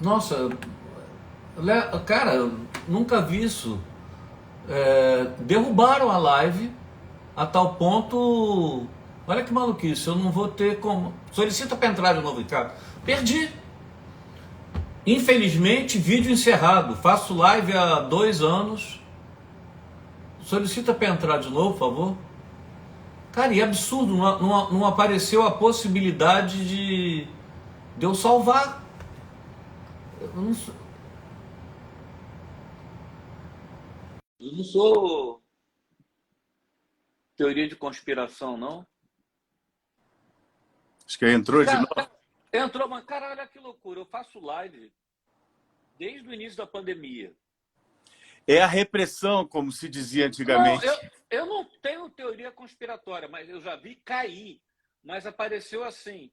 Nossa, cara, nunca vi isso. Derrubaram a live a tal ponto. Olha que maluquice, eu não vou ter como. Solicita para entrar de novo, Ricardo. Perdi. Infelizmente, vídeo encerrado. Faço live há 2 anos. Solicita para entrar de novo, por favor. Cara, e é absurdo, não apareceu a possibilidade de eu salvar. Eu não sou teoria de conspiração, não. Acho que entrou de Cara, novo. entrou, mas cara, olha que loucura. Eu faço live desde o início da pandemia. É a repressão, como se dizia Não, antigamente. eu não tenho teoria conspiratória, mas eu já vi cair. Mas apareceu assim: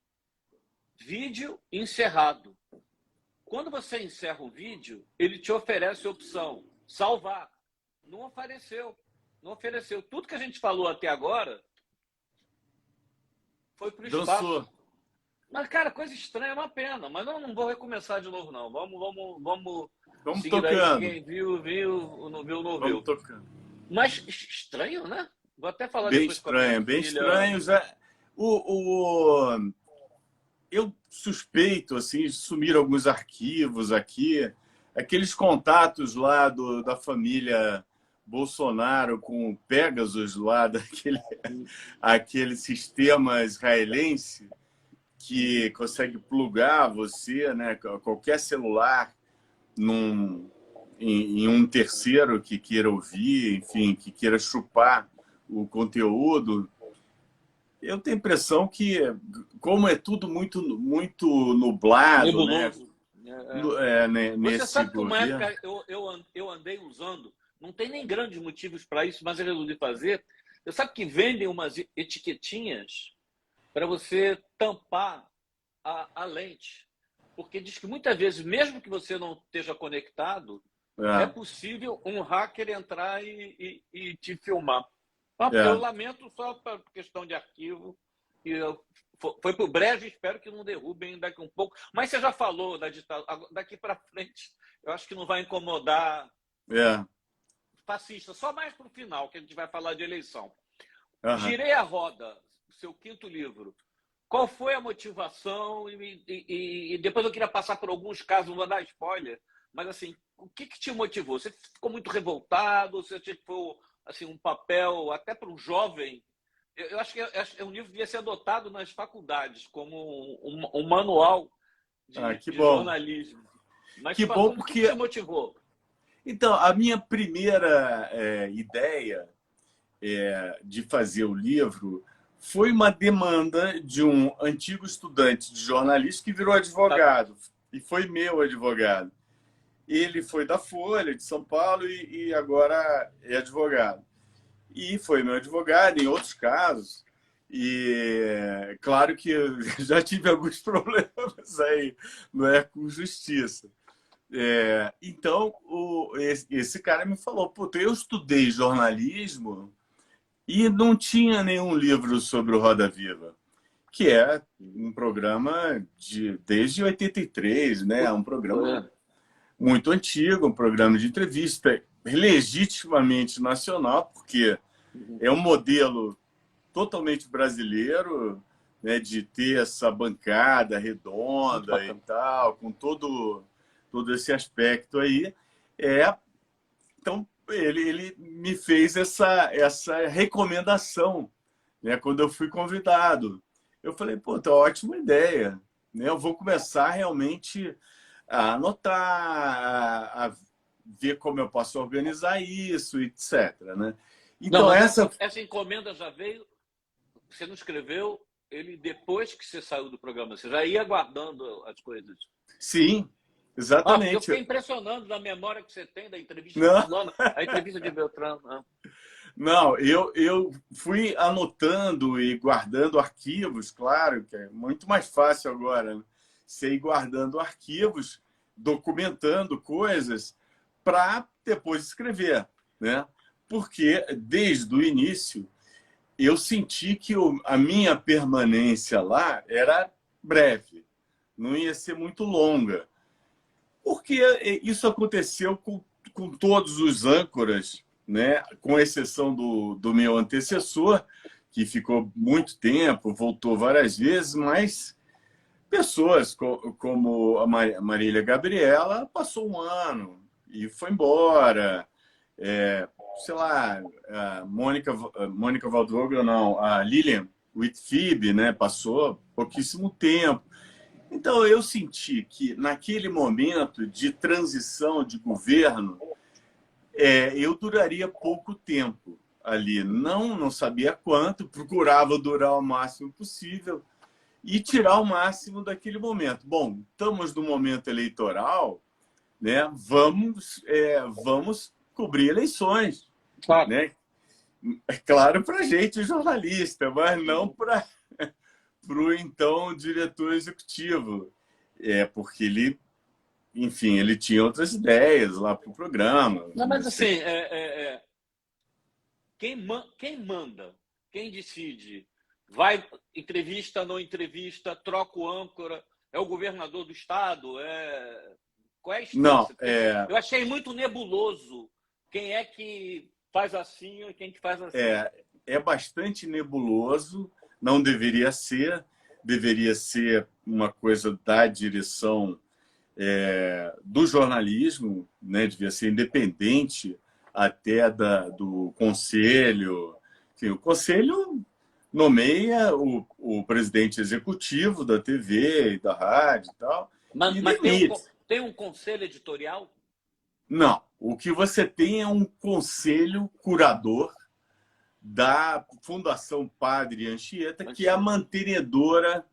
vídeo encerrado. Quando você encerra um vídeo, ele te oferece a opção salvar. Não apareceu. Não ofereceu. Tudo que a gente falou até agora foi para o espaço. Dançou. Mas, cara, coisa estranha, é uma pena. Mas não vou recomeçar de novo, não. Vamos Vamos seguir aí. tocando. Quem viu, viu. Não viu, não Vamos viu. tocando. Mas estranho, né? Vou até falar Bem depois com a minha estranho, bem filha. estranho. Eu suspeito, assim, de sumir alguns arquivos aqui, aqueles contatos lá da família Bolsonaro com o Pegasus lá, aquele sistema israelense que consegue plugar você, né, qualquer celular em um terceiro que queira ouvir, enfim, que queira chupar o conteúdo. Eu tenho a impressão que, como é tudo muito nublado, né, Nebuloso. Você nesse sabe que uma governo. época eu andei usando, não tem nem grandes motivos para isso, mas eu resolvi fazer. Você sabe que vendem umas etiquetinhas para você tampar a lente. Porque diz que muitas vezes, mesmo que você não esteja conectado, é É, possível um hacker entrar e te filmar. Eu é. lamento só por questão de arquivo. Foi para o brejo, espero que não derrubem daqui um pouco. Mas você já falou da ditadura. Daqui para frente, eu acho que não vai incomodar É. fascista. Só mais para o final, que a gente vai falar de eleição. Aham. Girei a roda, seu quinto livro. Qual foi a motivação? E depois eu queria passar por alguns casos, não vou dar spoiler, mas assim, o que te motivou? Você ficou muito revoltado? Você achou que foi assim, um papel até para um jovem? Eu acho que um livro devia ser adotado nas faculdades como um manual Ah, de, que de bom. jornalismo. Mas Que bom, o que te porque... motivou? Então, a minha primeira ideia de fazer o livro foi uma demanda de um antigo estudante de jornalismo que virou Tá? advogado, e foi meu advogado. Ele foi da Folha, de São Paulo, e agora é advogado. E foi meu advogado em outros casos. E claro que eu já tive alguns problemas aí, não é, com justiça. Então, esse cara me falou, puta, eu estudei jornalismo e não tinha nenhum livro sobre o Roda Viva, que é um programa desde 83, né? É um programa muito antigo, um programa de entrevista legitimamente nacional, porque é um modelo totalmente brasileiro, né, de ter essa bancada Muito redonda e bacana. tal, com todo esse aspecto aí. Então, ele me fez essa recomendação, né, quando eu fui convidado. Eu falei, pô, tá ótima ideia. Né? Eu vou começar realmente a anotar, a ver como eu posso organizar isso, etc. Né? Não, Então, mas essa... essa encomenda já veio. Você não escreveu ele depois que você saiu do programa, você já ia guardando as coisas. Sim, Porque eu exatamente. fiquei impressionando da memória que você tem da entrevista de Não, fulano, a entrevista de Beltrano. Não. não, eu fui anotando e guardando arquivos, claro, que é muito mais fácil agora, né? Você ir guardando arquivos, documentando coisas para depois escrever, né? Porque desde o início eu senti que a minha permanência lá era breve, não ia ser muito longa. Porque isso aconteceu com todos os âncoras, né? Com exceção do meu antecessor, que ficou muito tempo, voltou várias vezes, mas pessoas como a Marília Gabriela passou um ano e foi embora. Sei lá, a Mônica Waldvogel, não, a Lilian Whitfield, né? Passou pouquíssimo tempo. Então, eu senti que, naquele momento de transição de governo, eu duraria pouco tempo ali. Não sabia quanto, procurava durar o máximo possível e tirar o máximo daquele momento. Bom, estamos no momento eleitoral, né? Vamos cobrir eleições. Claro. Né? É claro para a gente, jornalista, mas não para o então diretor executivo. Porque ele, enfim, ele tinha outras ideias lá para o programa. Não, mas assim, quem manda, quem decide, vai entrevista, não entrevista, troca o âncora, é o governador do estado? Qual é a Não, instância? Eu achei muito nebuloso quem é que faz assim e quem que faz assim. É bastante nebuloso, não deveria ser uma coisa da direção do jornalismo, né? Devia ser independente até do conselho. Enfim, o conselho nomeia o presidente executivo da TV e da rádio e tal, e Mas demite. tem um conselho editorial? Não, o que você tem é um conselho curador da Fundação Padre Anchieta, que é a mantenedora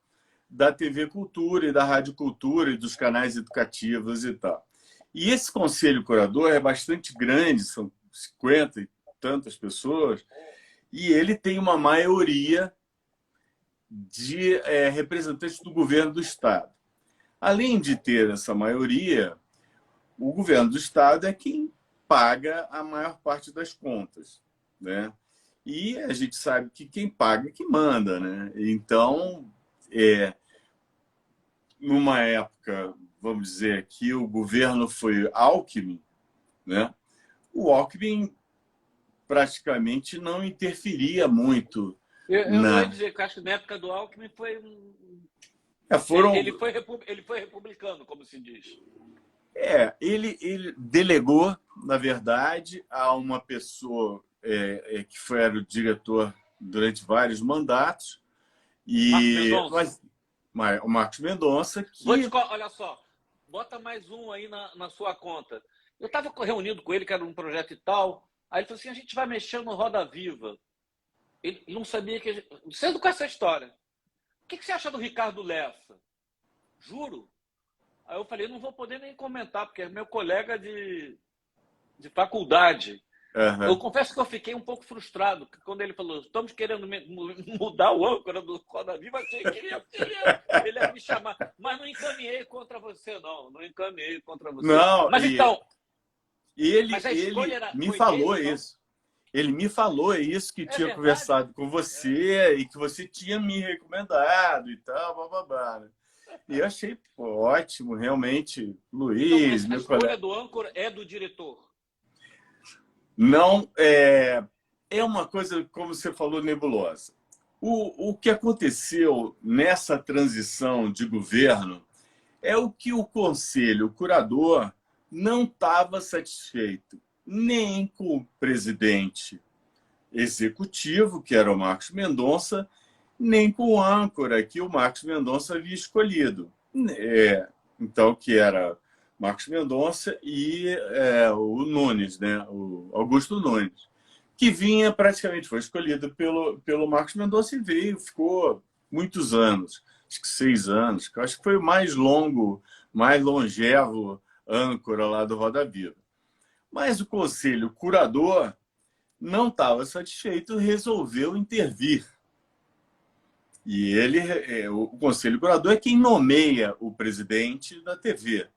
da TV Cultura e da Rádio Cultura e dos canais educativos e tal. E esse conselho curador é bastante grande, são 50 e tantas pessoas, e ele tem uma maioria de representantes do governo do Estado. Além de ter essa maioria, o governo do Estado é quem paga a maior parte das contas, né? E a gente sabe que quem paga é que manda, né? Então, numa época, vamos dizer, que o governo foi Alckmin, né? O Alckmin praticamente não interferia muito Eu ia dizer que acho que na época do Alckmin foi. Foram. Ele foi republicano, como se diz. Ele delegou, na verdade, a uma pessoa que era o diretor durante vários mandatos, Marcos Mendonça. mas o Marcos Mendonça, Olha só, bota mais um aí na sua conta. Eu estava reunido com ele, que era um projeto e tal. Aí ele falou assim: a gente vai mexer no Roda Viva. Ele não sabia que. Sendo com essa história, o que você acha do Ricardo Lessa? Juro. Aí eu falei: não vou poder nem comentar, porque é meu colega de faculdade. Eu confesso que eu fiquei um pouco frustrado, porque quando ele falou: estamos querendo mudar o âncora do Roda Viva, achei que ele ia me chamar. Mas não encaminhei contra você, não. Não encaminhei contra você. Não, mas então. Ele Mas me falou dele, isso. Ele me falou isso, que tinha verdade? Conversado com você e que você tinha me recomendado e tal, bababá. Né? E eu achei ótimo, realmente, Luiz, Então, mas a meu escolha colega. do âncora é do diretor? Não, é uma coisa, como você falou, nebulosa. O que aconteceu nessa transição de governo é o que o conselho, o curador, não estava satisfeito nem com o presidente executivo, que era o Marcos Mendonça, nem com o âncora que o Marcos Mendonça havia escolhido. Então, que era Marcos Mendonça e o Nunes, né? O Augusto Nunes, que foi escolhido pelo Marcos Mendonça e ficou muitos anos, acho que 6 anos, que eu acho que foi o mais longevo âncora lá do Roda Viva. Mas o conselho curador não estava satisfeito e resolveu intervir. E o conselho curador é quem nomeia o presidente da TV.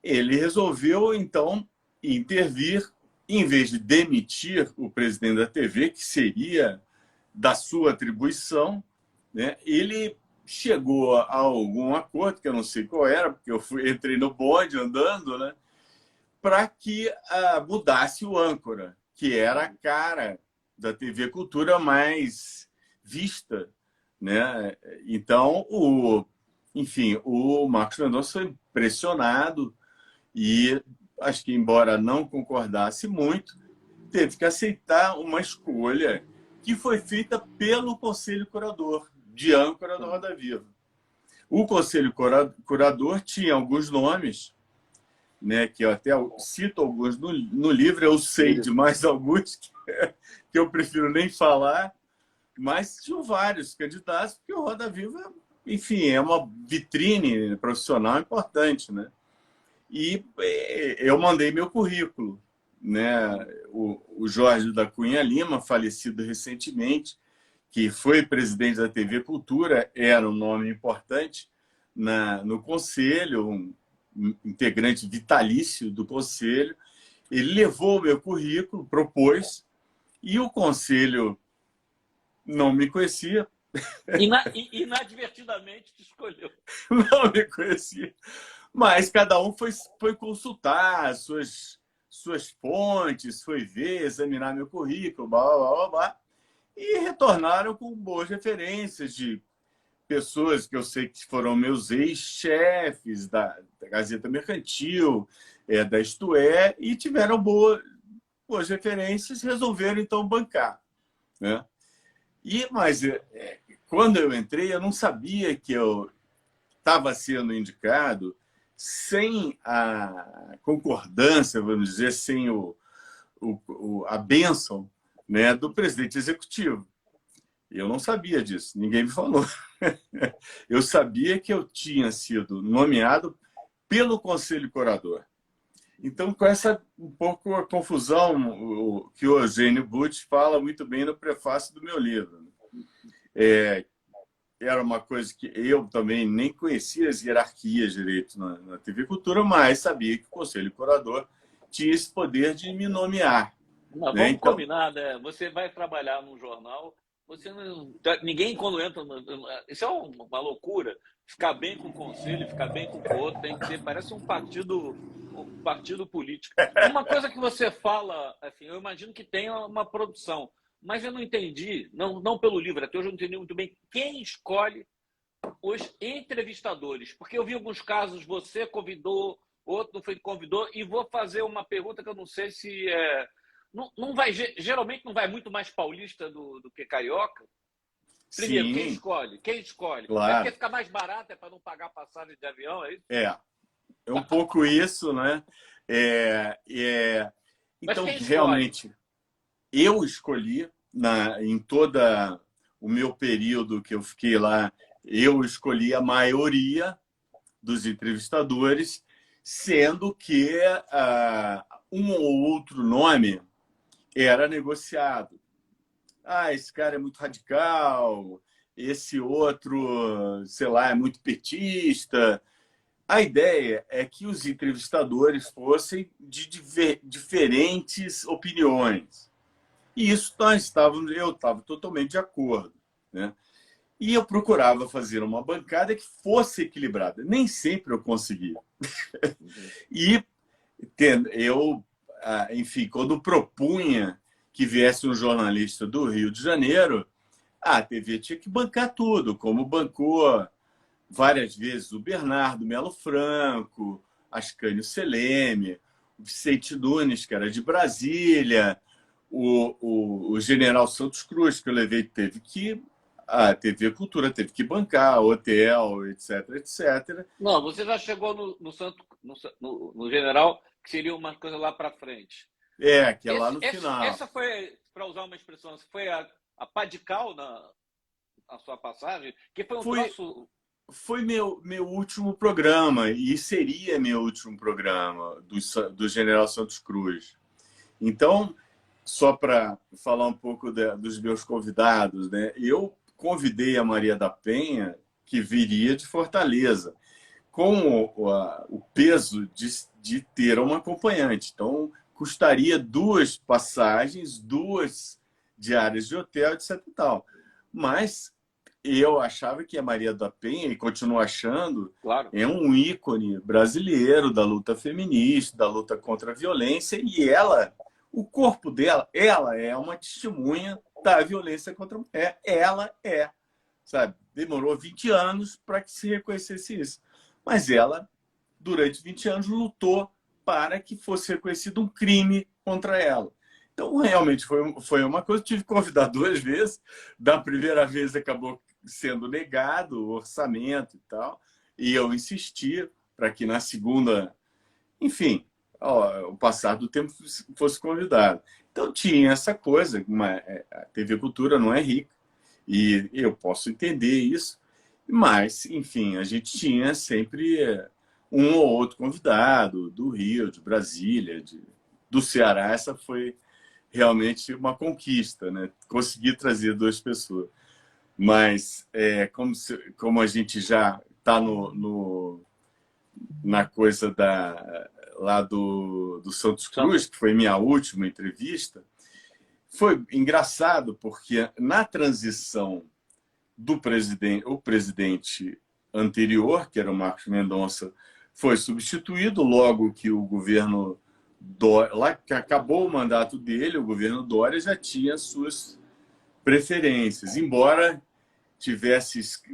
Ele resolveu, então, intervir, em vez de demitir o presidente da TV, que seria da sua atribuição, né? Ele chegou a algum acordo, que eu não sei qual era, porque entrei no bonde andando, né? Para que mudasse o âncora, que era a cara da TV Cultura mais vista, né? Então, enfim, o Marcos Mendonça foi pressionado e acho que, embora não concordasse muito, teve que aceitar uma escolha que foi feita pelo Conselho Curador, de âncora da Roda Viva. O Conselho Curador tinha alguns nomes, né, que eu até cito alguns no livro, eu sei de mais alguns que eu prefiro nem falar, mas tinham vários candidatos, porque o Roda Viva, enfim, é uma vitrine profissional importante, né? E eu mandei meu currículo, né? O Jorge da Cunha Lima, falecido recentemente, que foi presidente da TV Cultura, era um nome importante no conselho, um integrante vitalício do conselho. Ele levou o meu currículo, propôs, e o conselho não me conhecia. Inadvertidamente te escolheu. Não me conhecia. Mas cada um foi consultar suas fontes, foi ver, examinar meu currículo, blá, blá, blá, blá, e retornaram com boas referências de pessoas que eu sei que foram meus ex-chefes da Gazeta Mercantil, da Isto É, e tiveram boas referências e resolveram, então, bancar, né? Mas quando eu entrei, eu não sabia que eu estava sendo indicado sem a concordância, vamos dizer, sem a bênção, né, do presidente executivo. Eu não sabia disso, ninguém me falou. Eu sabia que eu tinha sido nomeado pelo Conselho Curador. Então, com essa um pouco a confusão que o Eugênio Butch fala muito bem no prefácio do meu livro. Era uma coisa que eu também nem conhecia as hierarquias direito na TV Cultura, mas sabia que o Conselho Curador tinha esse poder de me nomear. Não, Né? vamos combinar, né? Você vai trabalhar num jornal, você não, ninguém quando entra, isso é uma loucura. Ficar bem com o conselho, ficar bem com o outro, tem que ser, parece um partido político. Uma coisa que você fala, assim, eu imagino que tenha uma produção, mas eu não entendi, não pelo livro, até hoje eu não entendi muito bem quem escolhe os entrevistadores, porque eu vi alguns casos, você convidou, outro não foi convidou, e vou fazer uma pergunta que eu não sei se não vai, geralmente não vai muito mais paulista do que carioca. Primeiro, Sim, quem escolhe? Quem escolhe? claro. É porque fica mais barato, é para não pagar passagem de avião, é isso? É um pouco isso, né? Então, realmente, eu escolhi, em todo o meu período que eu fiquei lá, eu escolhi a maioria dos entrevistadores, sendo que um ou outro nome era negociado. Esse cara é muito radical, esse outro, sei lá, é muito petista. A ideia é que os entrevistadores fossem de diferentes opiniões. E isso eu estava totalmente de acordo, né? E eu procurava fazer uma bancada que fosse equilibrada. Nem sempre eu conseguia. E enfim, quando propunha que viesse um jornalista do Rio de Janeiro, a TV tinha que bancar tudo, como bancou várias vezes o Bernardo Melo Franco, Ascânio Seleme, o Vicente Nunes, que era de Brasília, o General Santos Cruz, que eu levei, a TV Cultura teve que bancar, hotel, etc, etc. Não, você já chegou no General, que seria uma coisa lá para frente. Que é lá no final. Essa foi, para usar uma expressão, foi a pá de cal na sua passagem, que foi troço... Foi meu último programa, e seria meu último programa do General Santos Cruz. Então, só para falar um pouco dos meus convidados, né? Eu convidei a Maria da Penha, que viria de Fortaleza, com o peso de ter uma acompanhante. Então, custaria 2 passagens, 2 diárias de hotel, etc. e tal. Mas eu achava que a Maria da Penha, e continuo achando, Claro. é um ícone brasileiro da luta feminista, da luta contra a violência, e ela, o corpo dela, ela é uma testemunha da violência contra a mulher. Ela é, sabe? Demorou 20 anos para que se reconhecesse isso. Mas ela, durante 20 anos, lutou para que fosse reconhecido um crime contra ela. Então, realmente, foi uma coisa. Tive que convidar 2 vezes. Da primeira vez acabou sendo negado o orçamento e tal. E eu insisti para que na segunda, enfim, o passar do tempo fosse convidado. Então, tinha essa coisa. A TV Cultura não é rica. E eu posso entender isso. Mas, enfim, a gente tinha sempre um ou outro convidado do Rio, de Brasília, do Ceará. Essa foi realmente uma conquista, né? Conseguir trazer 2 pessoas. Mas, como a gente já está na coisa lá do Santos Cruz, que foi minha última entrevista, foi engraçado, porque na transição do o presidente anterior, que era o Marcos Mendonça, foi substituído logo que o governo lá que acabou o mandato dele, o governo Dória já tinha suas preferências, embora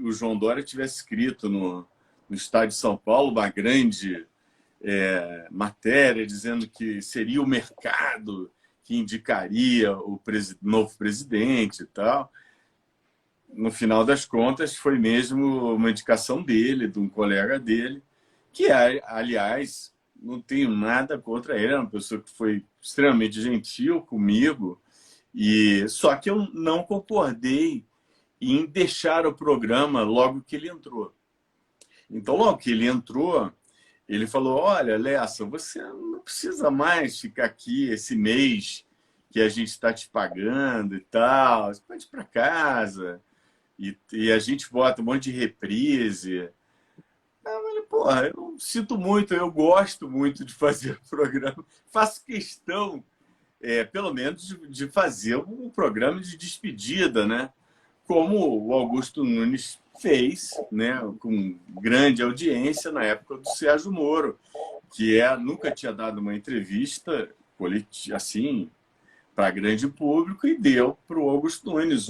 o João Dória tivesse escrito no Estado de São Paulo uma grande matéria dizendo que seria o mercado que indicaria o novo presidente e tal. No final das contas, foi mesmo uma indicação dele, de um colega dele, que, aliás, não tenho nada contra ele, é uma pessoa que foi extremamente gentil comigo, só que eu não concordei em deixar o programa logo que ele entrou. Então, logo que ele entrou, ele falou: olha, Lessa, você não precisa mais ficar aqui esse mês que a gente está te pagando e tal, você pode ir para casa. E a gente bota um monte de reprise. Eu falei, porra, eu sinto muito, eu gosto muito de fazer o programa. Faço questão, pelo menos, de fazer um programa de despedida, né? Como o Augusto Nunes fez, né? Com grande audiência na época do Sérgio Moro, que nunca tinha dado uma entrevista assim para grande público e deu para o Augusto Nunes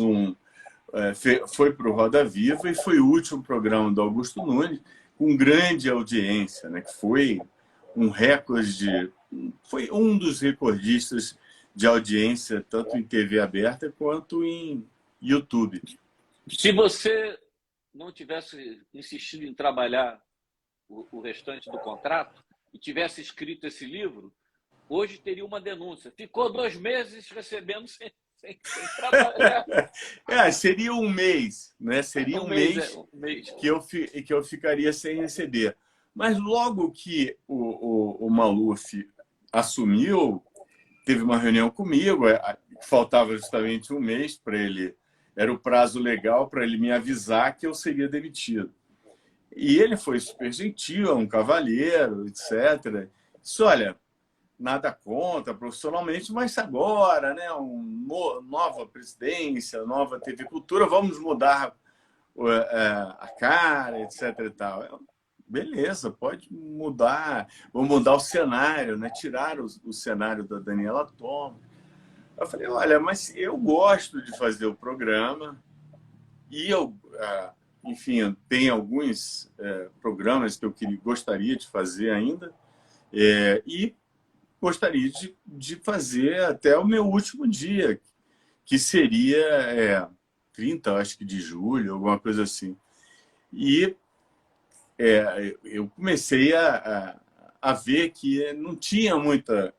foi para o Roda Viva e foi o último programa do Augusto Nunes com grande audiência, né? Que foi um recorde foi um dos recordistas de audiência tanto em TV aberta quanto em YouTube. Se você não tivesse insistido em trabalhar o restante do contrato e tivesse escrito esse livro, hoje teria uma denúncia. Ficou 2 meses recebendo sem trabalhar. Seria um mês, né? Seria um mês que eu ficaria sem receber. Mas logo que o Maluf assumiu, teve uma reunião comigo, faltava justamente um mês para ele, era o prazo legal para ele me avisar que eu seria demitido. E ele foi super gentil, é um cavalheiro, etc. Disse: olha, nada contra profissionalmente, mas agora, né, nova presidência, nova TV Cultura, vamos mudar a cara, etc. E tal. Beleza, pode mudar, vamos mudar o cenário, né, tirar o cenário da Daniela Thomas. Eu falei: olha, mas eu gosto de fazer o programa e enfim, tem alguns programas que eu gostaria de fazer ainda e gostaria de fazer até o meu último dia, que seria 30, acho que de julho, alguma coisa assim. E eu comecei a ver que não tinha muita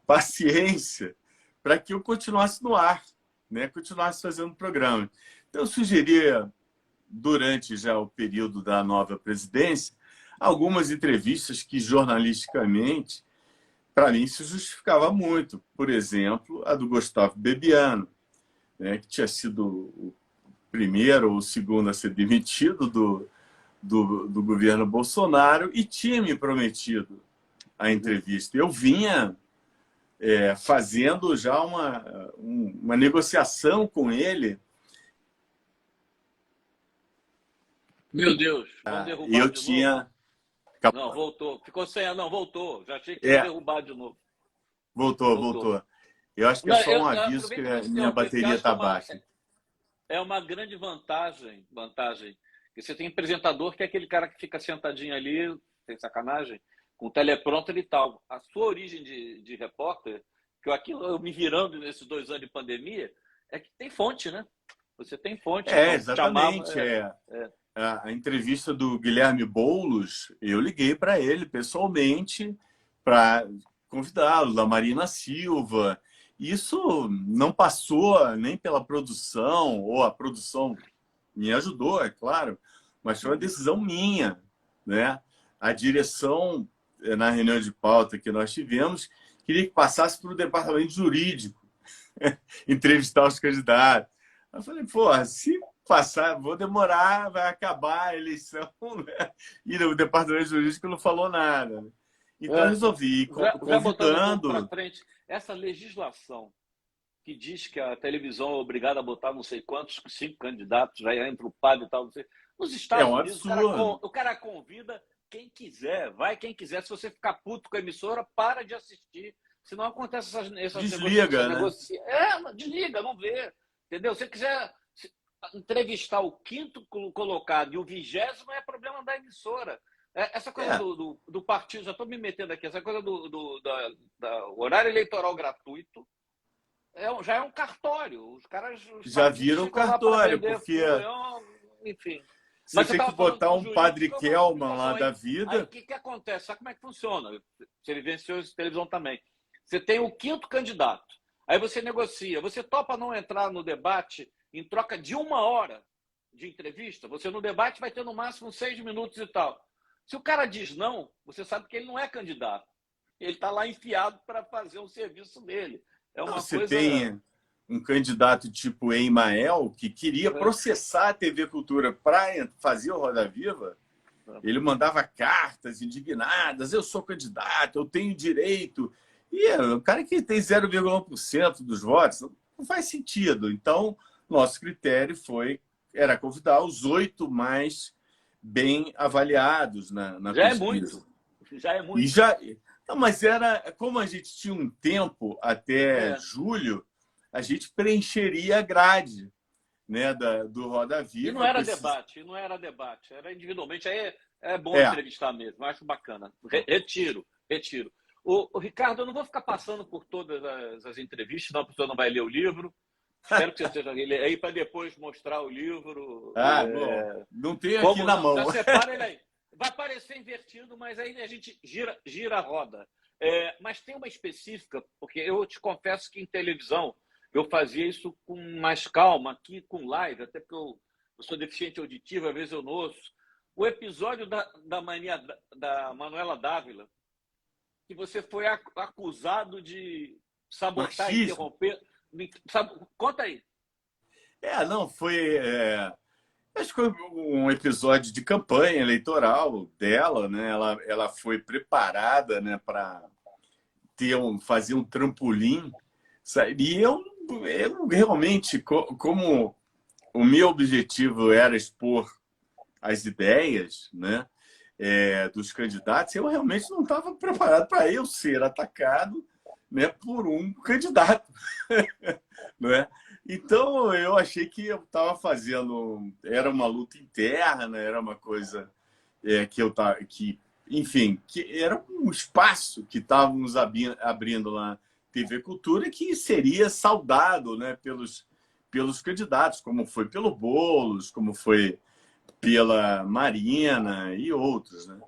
paciência para que eu continuasse no ar, né? Continuasse fazendo o programa. Então, eu sugeria, durante já o período da nova presidência, algumas entrevistas que, jornalisticamente, para mim, se justificava muito. Por exemplo, a do Gustavo Bebiano, né, que tinha sido o primeiro ou o segundo a ser demitido do governo Bolsonaro e tinha me prometido a entrevista. Eu vinha fazendo já uma negociação com ele Meu Deus, vão E derrubar eu de novo? tinha... Não, voltou. Ficou sem. Não, voltou. Já achei que ia É, derrubar de novo. voltou. Voltou. Eu acho que é Não, só um aviso que aproveita para a te minha interromper, porque eu bateria acho que está baixa. é uma grande vantagem. Que você tem apresentador que é aquele cara que fica sentadinho ali, sem sacanagem, com teleprompter e tal. A sua origem de repórter, eu me virando nesses 2 anos de pandemia, é que tem fonte, né? Você tem fonte, É, então chamava. exatamente. É. A entrevista do Guilherme Boulos, eu liguei para ele pessoalmente para convidá-lo, da Marina Silva. Isso não passou nem pela produção, ou a produção me ajudou, é claro, mas foi uma decisão minha, né? A direção, na reunião de pauta que nós tivemos, queria que passasse para o departamento jurídico entrevistar os candidatos. Eu falei, pô, se passar, vou demorar, vai acabar a eleição, né? E o departamento jurídico não falou nada. Então, eu É, resolvi ir já botando um pouco para convidando. frente, essa legislação que diz que a televisão é obrigada a botar não sei quantos, 5 candidatos, aí entra o padre e tal, não sei. Nos É Estados um Unidos, absurdo. o cara convida quem quiser, vai quem quiser. Se você ficar puto com a emissora, para de assistir. Senão acontece Desliga, né? desliga, não vê. Entendeu? Se você quiser entrevistar o quinto colocado e o 20º, é problema da emissora. Essa coisa É, do partido, já estou me metendo aqui, essa coisa da horário eleitoral gratuito, já é um cartório. Os já partidos viram ficam lá para cartório, vender porque folião, enfim. você Mas você tem que estava falando botar do um jurídico, Padre é uma Kelman lá complicação. da Aí o vida. que acontece? Sabe como é que funciona? Você vivenciou isso em televisão também. Você tem o quinto candidato. Aí você negocia. Você topa não entrar no debate em troca de 1 hora de entrevista? Você no debate vai ter no máximo 6 minutos e tal. Se o cara diz não, você sabe que ele não é candidato. Ele está lá enfiado para fazer o serviço dele. É Não, uma você coisa. tem um candidato tipo Emael, que queria processar a TV Cultura para fazer o Roda Viva. Ele mandava cartas indignadas, eu sou candidato, eu tenho direito. E o cara que tem 0,1% dos votos, não faz sentido. Então, nosso critério era convidar os 8 mais bem avaliados na Já é pesquisa. muito. Já é E muito. já... Não, mas como a gente tinha um tempo até É. julho, a gente preencheria a grade, né, do Roda E não Viva com era esses... debate, não era debate, era individualmente. Aí é bom É, entrevistar mesmo, acho bacana. Retiro. O Ricardo, eu não vou ficar passando por todas as entrevistas, senão a pessoa não vai ler o livro. Espero que você esteja aí para depois mostrar o livro. não tenho aqui Como na não? mão. Já separa ele aí. Vai parecer invertido, mas aí a gente gira a roda. Mas tem uma específica, porque eu te confesso que em televisão eu fazia isso com mais calma, aqui com live, até porque eu sou deficiente auditivo, às vezes eu não ouço. O episódio da mania da Manuela Dávila, que você foi acusado de sabotar, Machismo. interromper. Conta aí. Não, acho que foi um episódio de campanha eleitoral dela, né? Ela foi preparada, né, para fazer um trampolim. E eu realmente, como o meu objetivo era expor as ideias, né, dos candidatos, eu realmente não estava preparado para eu ser atacado, né, por um candidato. Né? Então, eu achei que eu estava fazendo... Era uma luta interna, era uma coisa que eu estava... Enfim, que era um espaço que estávamos abrindo na TV Cultura que seria saudado, né, pelos candidatos, como foi pelo Boulos, como foi pela Marina e outros. Né?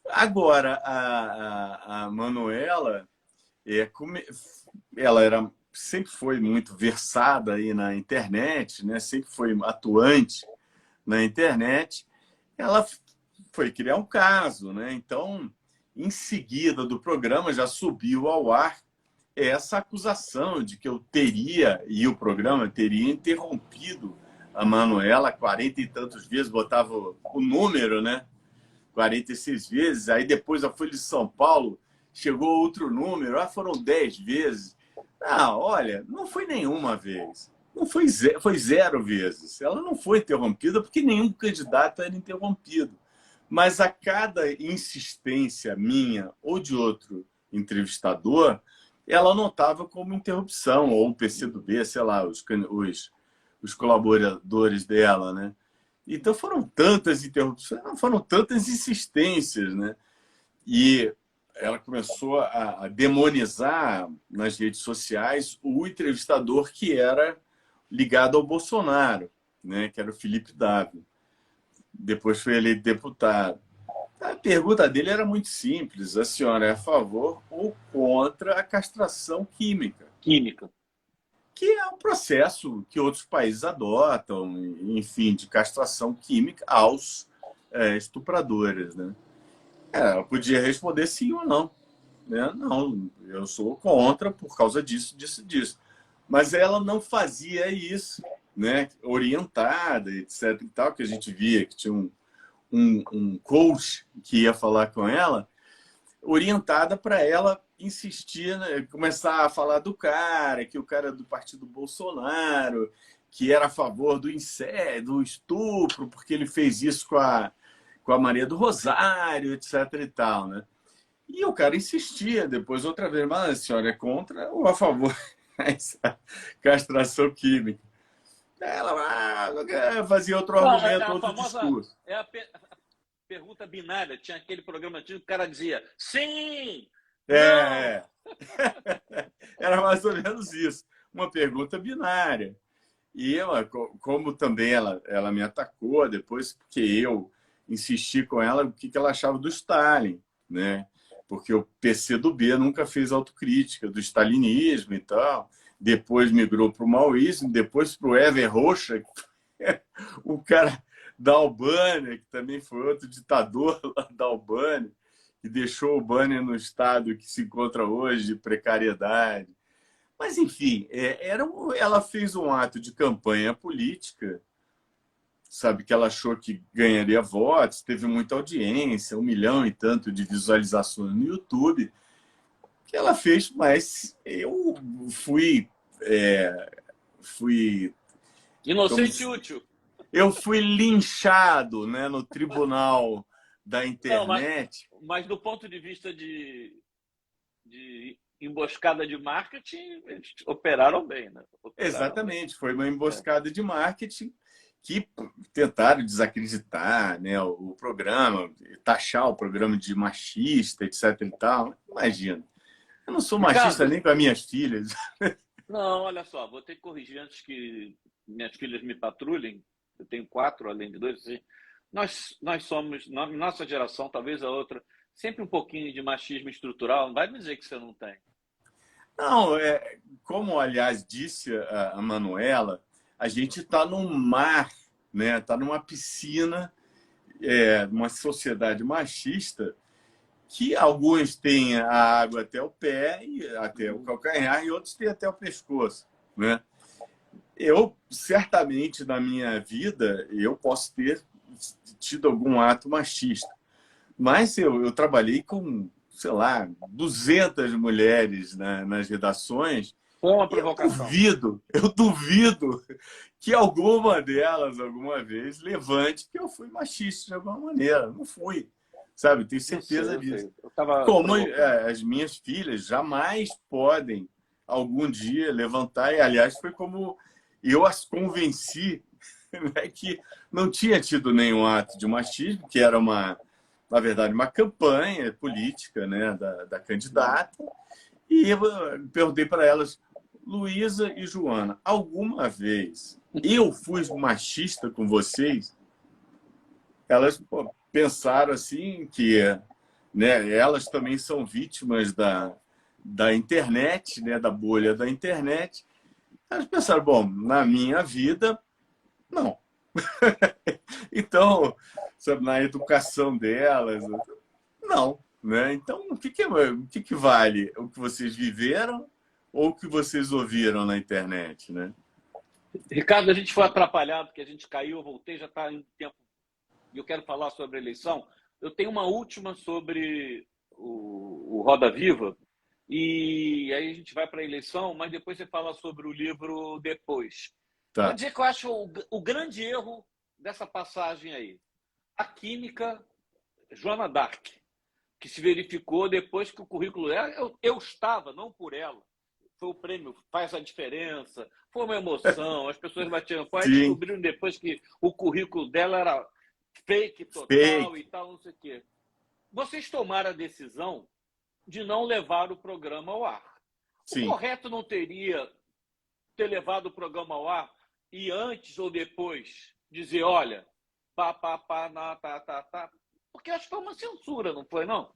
Agora, a Manuela, ela sempre foi muito versada aí na internet, né? Sempre foi atuante na internet. Ela foi criar um caso, né? Então, em seguida do programa, já subiu ao ar essa acusação de que eu teria, e o programa teria interrompido a Manuela 40 e tantos vezes, botava o número, né? 46 vezes. Aí depois a Folha de São Paulo chegou outro número, foram 10 vezes. Olha, não foi nenhuma vez. Não foi, foi 0 vezes. Ela não foi interrompida porque nenhum candidato era interrompido. Mas a cada insistência minha ou de outro entrevistador, ela notava como interrupção, ou o PCdoB, sei lá, os colaboradores dela, né? Então foram tantas interrupções, foram tantas insistências, né? E ela começou a demonizar nas redes sociais o entrevistador que era ligado ao Bolsonaro, né? Que era o Felipe Dávila. Depois foi eleito deputado. A pergunta dele era muito simples: a senhora é a favor ou contra a castração química? Química. Que é um processo que outros países adotam, enfim, de castração química aos estupradores, né? Ela podia responder sim ou não, né? Não, eu sou contra por causa disso, disso, disso. Mas ela não fazia isso, né? Orientada, etc. e tal, que a gente via que tinha um coach que ia falar com ela, orientada para ela insistir, né? Começar a falar do cara, que o cara é do partido Bolsonaro, que era a favor do incêndio, do estupro, porque ele fez isso com a Maria do Rosário, etc. e tal, né? E o cara insistia depois, outra vez, mas a senhora é contra ou a favor dessa castração química? Ela fazia outro argumento, outro discurso. A pergunta binária. Tinha aquele programa antigo que o cara dizia sim, não. Era mais ou menos isso. Uma pergunta binária. E ela, como também ela me atacou depois, porque eu insisti com ela o que ela achava do Stalin, né? Porque o PCdoB nunca fez autocrítica do stalinismo e tal. Depois migrou para o maoísmo, depois para o Enver Hoxha, o cara da Albânia, que também foi outro ditador lá da Albânia, que deixou a Albânia no estado que se encontra hoje, de precariedade. Mas, enfim, ela fez um ato de campanha política, sabe, que ela achou que ganharia votos, teve muita audiência, 1 milhão e tanto de visualizações no YouTube, que ela fez, mas eu fui inocente e útil. Eu fui linchado, né, no tribunal da internet. Não, mas do ponto de vista de emboscada de marketing, eles operaram bem, né? Exatamente, foi uma emboscada de marketing que tentaram desacreditar, né, o programa, taxar o programa de machista, etc. e tal. Imagina, eu não sou machista nem com as minhas filhas. Não, olha só, vou ter que corrigir antes que minhas filhas me patrulhem. Eu tenho 4, além de 2. Assim. Nós somos, nossa geração, talvez a outra, sempre um pouquinho de machismo estrutural. Não vai me dizer que você não tem. Não, como, aliás, disse a Manuela, a gente está num mar, né? Está numa piscina, uma sociedade machista, que alguns têm a água até o pé, até o calcanhar, e outros têm até o pescoço, né? Eu, certamente, na minha vida, eu posso ter tido algum ato machista. Mas eu trabalhei com, sei lá, 200 mulheres nas redações. Foi uma provocação. Eu duvido que alguma delas, alguma vez, levante que eu fui machista de alguma maneira. Não fui, sabe? Tenho certeza disso. Como as minhas filhas jamais podem, algum dia, levantar. E, aliás, foi como eu as convenci, né, que não tinha tido nenhum ato de machismo, que era na verdade, uma campanha política, né, da candidata. E eu perguntei para elas, Luísa e Joana, alguma vez eu fui machista com vocês? Elas pensaram assim que, né, elas também são vítimas da internet, né, da bolha da internet. Elas pensaram, bom, na minha vida, não. Então, sabe, na educação delas, não. Né? Então, o que vale? O que vocês viveram ou o que vocês ouviram na internet? Né? Ricardo, a gente foi atrapalhado, porque a gente caiu, eu voltei, já está em tempo. E eu quero falar sobre a eleição. Eu tenho uma última sobre o Roda Viva, e aí a gente vai para a eleição, mas depois você fala sobre o livro depois. Vou Tá. dizer que eu acho o grande erro dessa passagem aí. A química Joana d'Arc, que se verificou depois que o currículo dela, eu estava, não por ela, foi o prêmio Faz a Diferença, foi uma emoção, as pessoas batiam palma, aí Sim, descobriram depois que o currículo dela era fake total fake. e tal, não sei o quê. Vocês tomaram a decisão de não levar o programa ao ar. O Sim. correto não teria ter levado o programa ao ar e antes ou depois dizer, olha, tá. Porque acho que foi uma censura, não foi, não?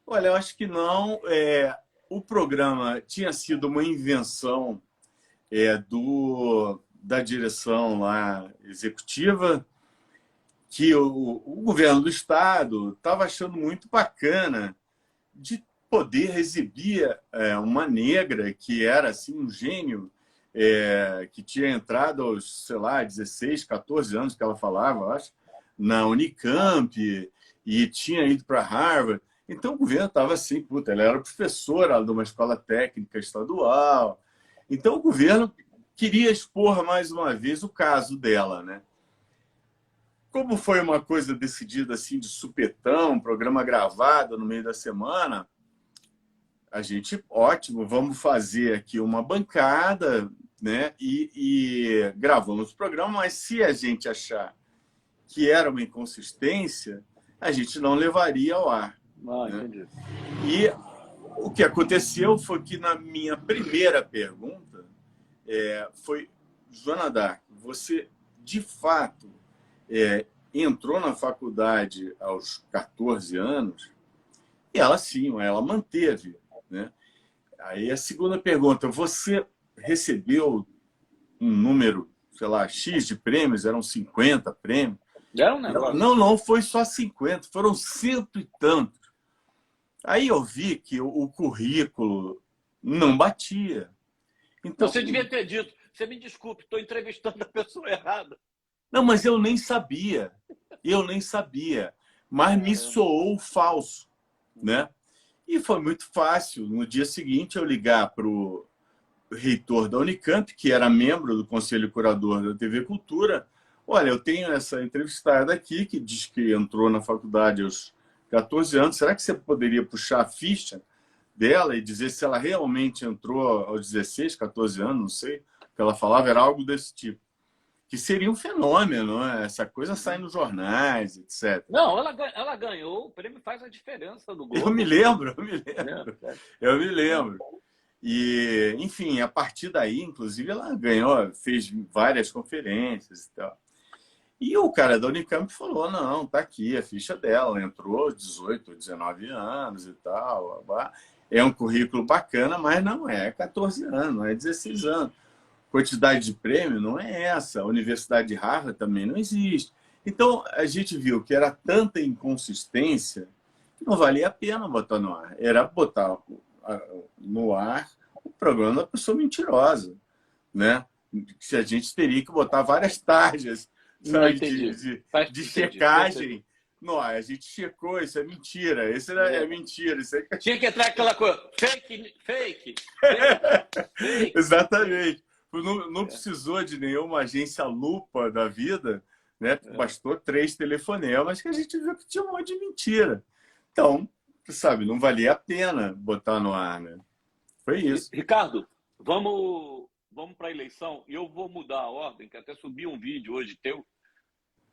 Olha, eu acho que não. O programa tinha sido uma invenção da direção lá executiva, que o governo do estado estava achando muito bacana de poder exibir uma negra que era assim um gênio, que tinha entrado aos, sei lá, 16, 14 anos que ela falava, acho, na Unicamp e tinha ido para Harvard. Então o governo estava assim, puta, ela era professora de uma escola técnica estadual. Então o governo queria expor mais uma vez o caso dela, né? Como foi uma coisa decidida assim de supetão, um programa gravado no meio da semana, a gente, ótimo, vamos fazer aqui uma bancada, né? E gravamos o programa, mas se a gente achar que era uma inconsistência, a gente não levaria ao ar. Ah, Né? entendi. E o que aconteceu foi que na minha primeira pergunta foi, Joana d'Arc, você de fato entrou na faculdade aos 14 anos? E ela sim, ela manteve. Né? Aí a segunda pergunta, você recebeu um número, sei lá, X de prêmios, eram 50 prêmios? É um Ela, negócio. não, foi só 50, foram cento e tantos. Aí eu vi que o currículo não batia. Então, Você devia ter dito, você me desculpe, estou entrevistando a pessoa errada. não, mas eu nem sabia. Eu nem sabia. Mas me soou falso, né? E foi muito fácil. No dia seguinte, eu ligar para o reitor da Unicamp, que era membro do Conselho Curador da TV Cultura. Olha, eu tenho essa entrevistada aqui que diz que entrou na faculdade aos 14 anos. Será que você poderia puxar a ficha dela e dizer se ela realmente entrou aos 16, 14 anos? Não sei. O que ela falava era algo desse tipo. Que seria um fenômeno, né? Essa coisa sai nos jornais, etc. Não, ela ganhou, o prêmio Faz a Diferença do Eu me Globo. lembro, É. eu me lembro. E, enfim, a partir daí, inclusive, ela ganhou, fez várias conferências e tal. E o cara da Unicamp falou, não, tá aqui a ficha dela, ela entrou 18, 19 anos e tal. É um currículo bacana, mas não é 14 anos, não é 16 anos. Quantidade de prêmio não é essa. A Universidade de Harvard também não existe. Então, a gente viu que era tanta inconsistência que não valia a pena botar no ar. Era botar no ar o programa da pessoa mentirosa, né? Que a gente teria que botar várias tarjas, Não sabe, entendi. de Entendi. checagem. Não, a gente checou, isso é mentira, isso é mentira. Isso é... Tinha que entrar aquela coisa, fake. Exatamente. Não precisou de nenhuma agência lupa da vida, né? Bastou 3 telefonemas que a gente viu que tinha um monte de mentira. Então, sabe, não valia a pena botar no ar, né? Foi isso. Ricardo, vamos para a eleição e eu vou mudar a ordem, que até subi um vídeo hoje teu,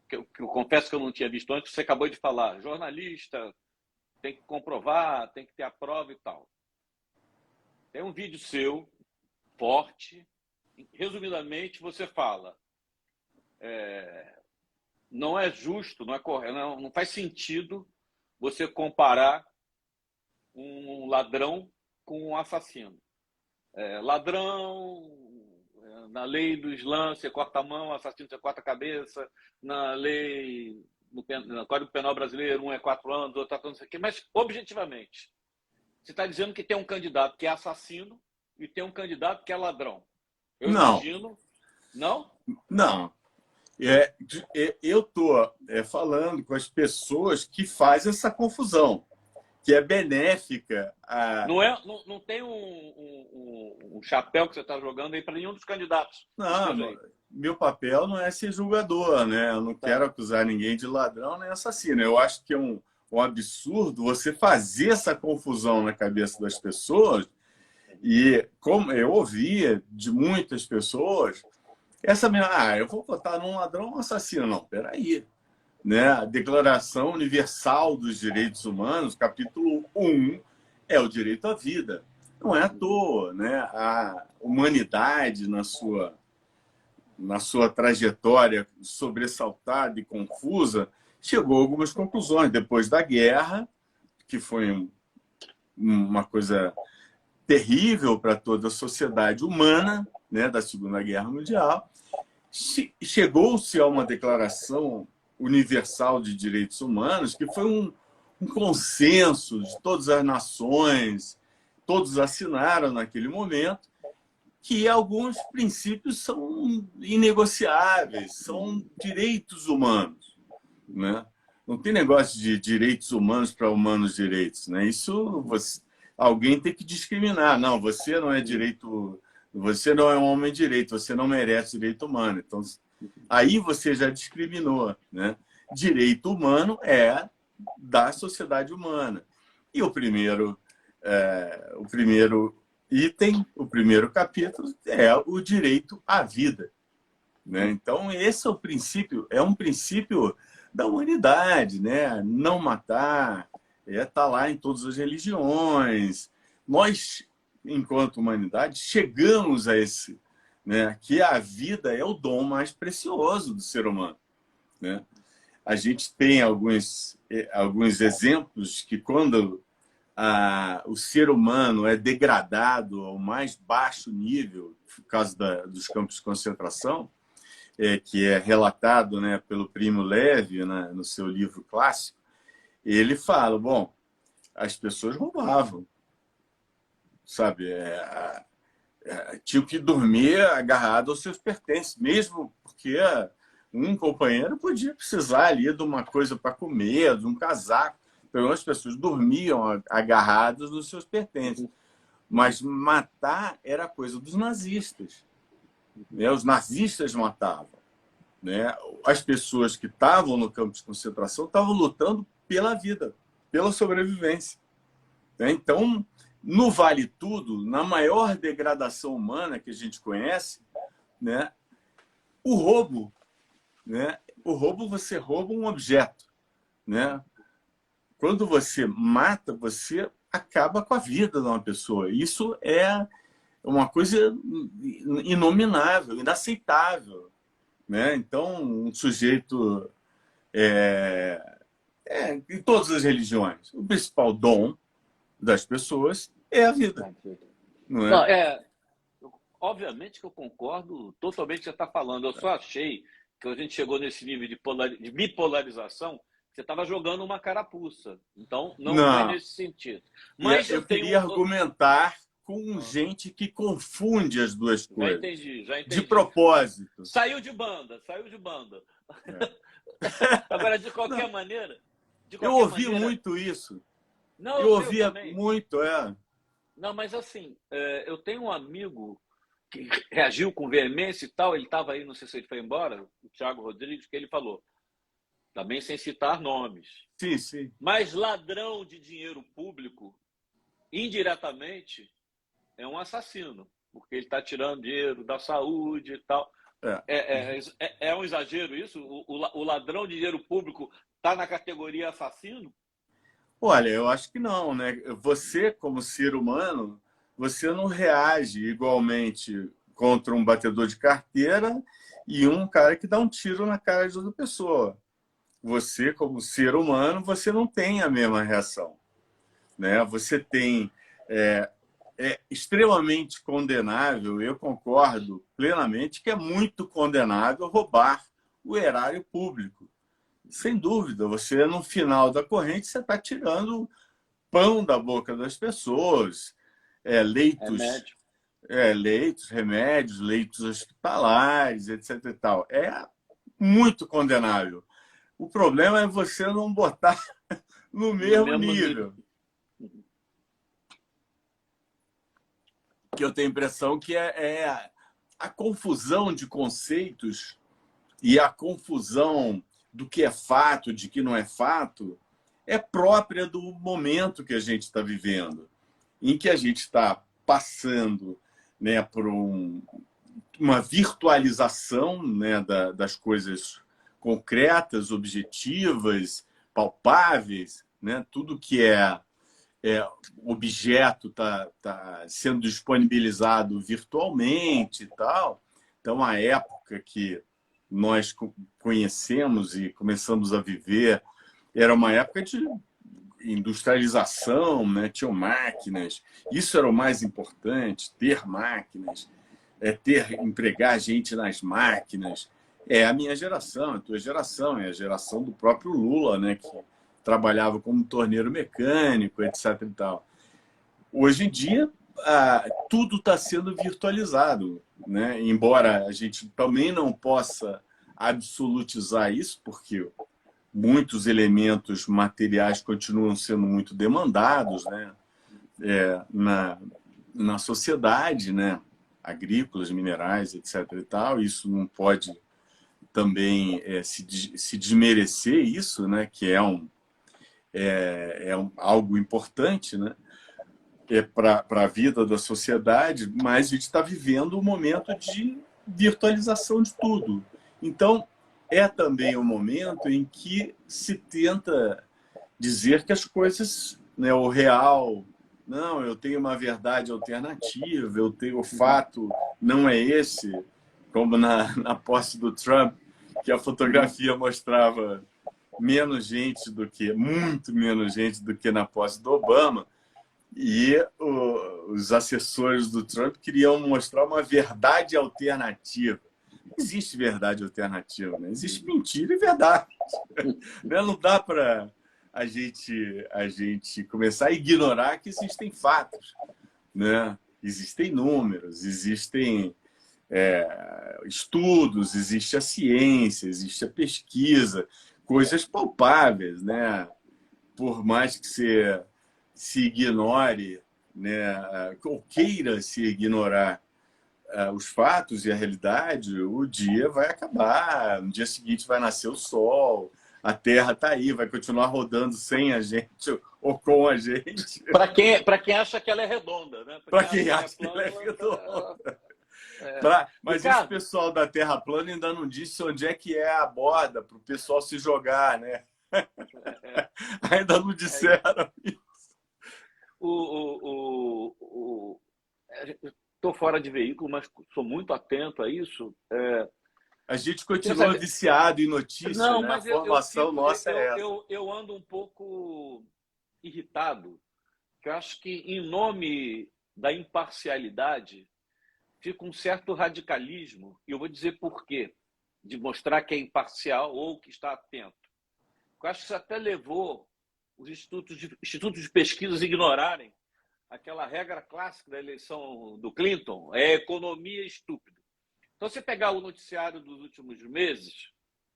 que eu confesso que eu não tinha visto antes, você acabou de falar, jornalista, tem que comprovar, tem que ter a prova e tal. Tem um vídeo seu, forte, resumidamente você fala, não é justo, não é correto, não faz sentido você comparar um ladrão com um assassino. Ladrão, na lei do Islã, você corta a mão, assassino, você corta a cabeça, na lei, no Código Penal brasileiro, um é 4 anos, outro é não sei o quê, mas objetivamente, você está dizendo que tem um candidato que é assassino e tem um candidato que é ladrão. Eu imagino. Não? Não. Eu estou falando com as pessoas que fazem essa confusão. que é benéfica a... Não tem um chapéu que você está jogando aí para nenhum dos candidatos. Não, meu papel não é ser julgador, né? Eu não quero Tá. acusar ninguém de ladrão nem assassino. Eu acho que é um absurdo você fazer essa confusão na cabeça das pessoas. E como eu ouvia de muitas pessoas, essa minha, eu vou votar num ladrão ou um assassino. Não, peraí. Né? A Declaração Universal dos Direitos Humanos, capítulo 1, é o direito à vida. Não é à toa, né? A humanidade, na sua trajetória sobressaltada e confusa, chegou a algumas conclusões. Depois da guerra, que foi uma coisa terrível para toda a sociedade humana, né, da Segunda Guerra Mundial, chegou-se a uma Declaração Universal de Direitos Humanos, que foi um consenso de todas as nações, todos assinaram naquele momento, que alguns princípios são inegociáveis, são direitos humanos, né? Não tem negócio de direitos humanos para humanos direitos, né? Isso alguém tem que discriminar. Não, você não é direito, você não é um homem de direito, você não merece direito humano. Então, aí você já discriminou, né? Direito humano é da sociedade humana. E o primeiro item, o primeiro capítulo é o direito à vida, né? Então, esse é um princípio da humanidade, né? Não matar, tá lá em todas as religiões. Nós, enquanto humanidade, chegamos a esse, né? Que a vida é o dom mais precioso do ser humano, né? A gente tem alguns exemplos que quando o ser humano é degradado ao mais baixo nível, por causa dos campos de concentração, que é relatado, né, pelo Primo Levi, né, no seu livro clássico, ele fala, bom, as pessoas roubavam, sabe? Tinham que dormir agarrado aos seus pertences, mesmo porque um companheiro podia precisar ali de uma coisa para comer, de um casaco. Então, as pessoas dormiam agarradas nos seus pertences. Mas matar era coisa dos nazistas, né? Os nazistas matavam, né? As pessoas que estavam no campo de concentração estavam lutando pela vida, pela sobrevivência, né? Então, no Vale Tudo, na maior degradação humana que a gente conhece, né? O roubo, né? O roubo, você rouba um objeto, né? Quando você mata, você acaba com a vida de uma pessoa. Isso é uma coisa inominável, inaceitável, né? Então, um sujeito em todas as religiões, o principal dom das pessoas é a vida, não Não, é? obviamente que eu concordo totalmente com o que você está falando. Eu só achei que a gente chegou nesse nível de bipolarização, você estava jogando uma carapuça. Então, não foi Não. nesse sentido. E Mas eu eu tenho. queria argumentar com gente que confunde as duas Já coisas. entendi, já De entendi. propósito. Saiu de banda, saiu de banda. Agora, de qualquer maneira. Eu ouvi muito isso. Não, eu sei, ouvia também. muito, Não, mas assim, eu tenho um amigo que reagiu com veemência e tal, ele estava aí, não sei se ele foi embora, o Thiago Rodrigues, que ele falou, também sem citar nomes. Sim, sim. Mas ladrão de dinheiro público, indiretamente, é um assassino, porque ele está tirando dinheiro da saúde e tal. É um exagero isso? O ladrão de dinheiro público está na categoria assassino? Olha, eu acho que não, né? Você, como ser humano, você não reage igualmente contra um batedor de carteira e um cara que dá um tiro na cara de outra pessoa. Você, como ser humano, você não tem a mesma reação, né? Você tem... É extremamente condenável, eu concordo plenamente que é muito condenável roubar o erário público. Sem dúvida, você no final da corrente você está tirando pão da boca das pessoas, leitos, remédios, leitos hospitalares, etc. E tal. É muito condenável. O problema é você não botar no mesmo nível. que eu tenho a impressão que é a confusão de conceitos e a confusão do que é fato, de que não é fato, é própria do momento que a gente está vivendo, em que a gente está passando, né, por uma virtualização, né, das coisas concretas, objetivas, palpáveis, né? Tudo que é objeto tá sendo disponibilizado virtualmente e tal. Então, a época que nós conhecemos e começamos a viver era uma época de industrialização, né? Tinham máquinas. Isso era o mais importante, ter máquinas, empregar gente nas máquinas. É a minha geração, a tua geração, é a geração do próprio Lula, né? Que trabalhava como torneiro mecânico, etc. e tal. Hoje em dia, tudo está sendo virtualizado, né? Embora a gente também não possa absolutizar isso, porque muitos elementos materiais continuam sendo muito demandados, né? Na sociedade, né? Agrícolas, minerais, etc. e tal. Isso não pode também se desmerecer isso, né? Que algo importante, né? Para a vida da sociedade, mas a gente está vivendo um momento de virtualização de tudo. Então, é também um momento em que se tenta dizer que as coisas, né, o real, não, eu tenho uma verdade alternativa, eu tenho o fato, não é esse, como na posse do Trump, que a fotografia mostrava muito menos gente do que na posse do Obama, e os assessores do Trump queriam mostrar uma verdade alternativa. Não existe verdade alternativa, né? Existe mentira e verdade. Não dá para a gente começar a ignorar que existem fatos, né? Existem números, existem estudos, existe a ciência, existe a pesquisa, coisas palpáveis, né? Por mais que você se ignore, né, ou queira se ignorar os fatos e a realidade, o dia vai acabar, no dia seguinte vai nascer o sol, a Terra está aí, vai continuar rodando sem a gente ou com a gente. Para quem acha que ela é redonda, né? Para quem acha que ela é redonda. Mas esse pessoal da Terra plana ainda não disse onde é que é a borda para o pessoal se jogar, né? Ainda não disseram isso. Estou fora de veículo, mas sou muito atento a isso. A gente continua viciado em notícias, não, né? Mas a formação nossa é essa. Eu ando um pouco irritado, que eu acho que, em nome da imparcialidade, fica um certo radicalismo, e eu vou dizer por quê, de mostrar que é imparcial ou que está atento. Eu acho que isso até levou os institutos de pesquisa a ignorarem aquela regra clássica da eleição do Clinton, é economia estúpida. Então, você pegar o noticiário dos últimos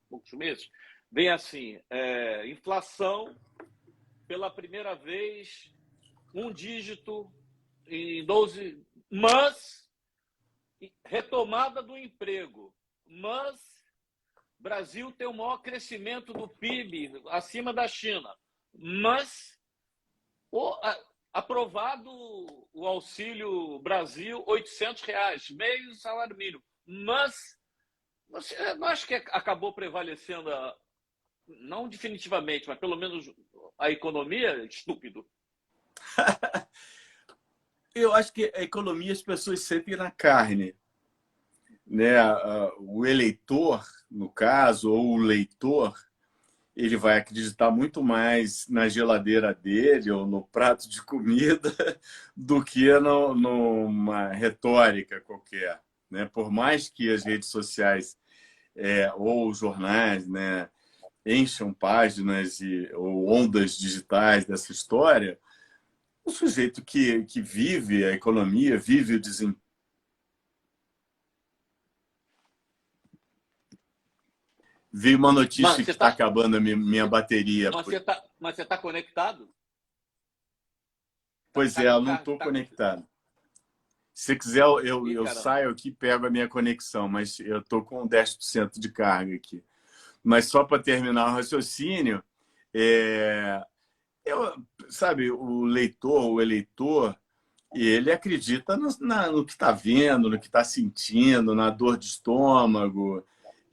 poucos meses, vem assim, inflação, pela primeira vez, um dígito em 12, mas retomada do emprego, mas Brasil tem o maior crescimento do PIB acima da China, mas aprovado o Auxílio Brasil, R$800, meio salário mínimo. Mas você não acha que acabou prevalecendo, não definitivamente, mas pelo menos a economia? Estúpido. Eu acho que a economia as pessoas sentem na carne, né? O eleitor, no caso, ou o leitor, ele vai acreditar muito mais na geladeira dele ou no prato de comida do que numa retórica qualquer, né? Por mais que as redes sociais ou os jornais, né, encham páginas ou ondas digitais dessa história, o sujeito que vive a economia, vive o desemprego, veio uma notícia que está acabando a minha bateria. Mas você está conectado? Pois eu não estou conectado. Se quiser, eu caramba. saio aqui e pego a minha conexão, mas eu estou com 10% de carga aqui. Mas só para terminar o raciocínio, é, eu, sabe, o eleitor, ele acredita no que está vendo, no que está sentindo, na dor de estômago.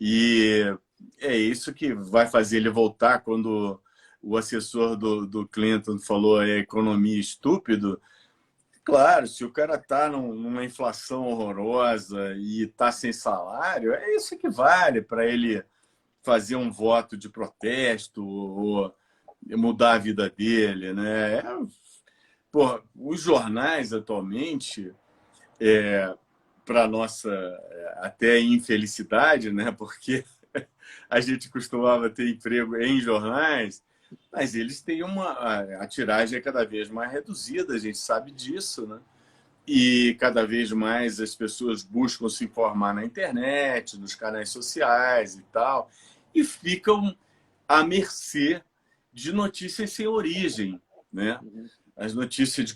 E é isso que vai fazer ele voltar quando o assessor do Clinton falou é economia estúpido. Claro, se o cara está numa inflação horrorosa e está sem salário, é isso que vale para ele fazer um voto de protesto ou mudar a vida dele, né? Pô, os jornais atualmente, para nossa até infelicidade, né? Porque a gente costumava ter emprego em jornais, mas eles têm a tiragem é cada vez mais reduzida, a gente sabe disso, né? E cada vez mais as pessoas buscam se informar na internet, nos canais sociais e tal, e ficam à mercê de notícias sem origem, né? Uhum. As notícias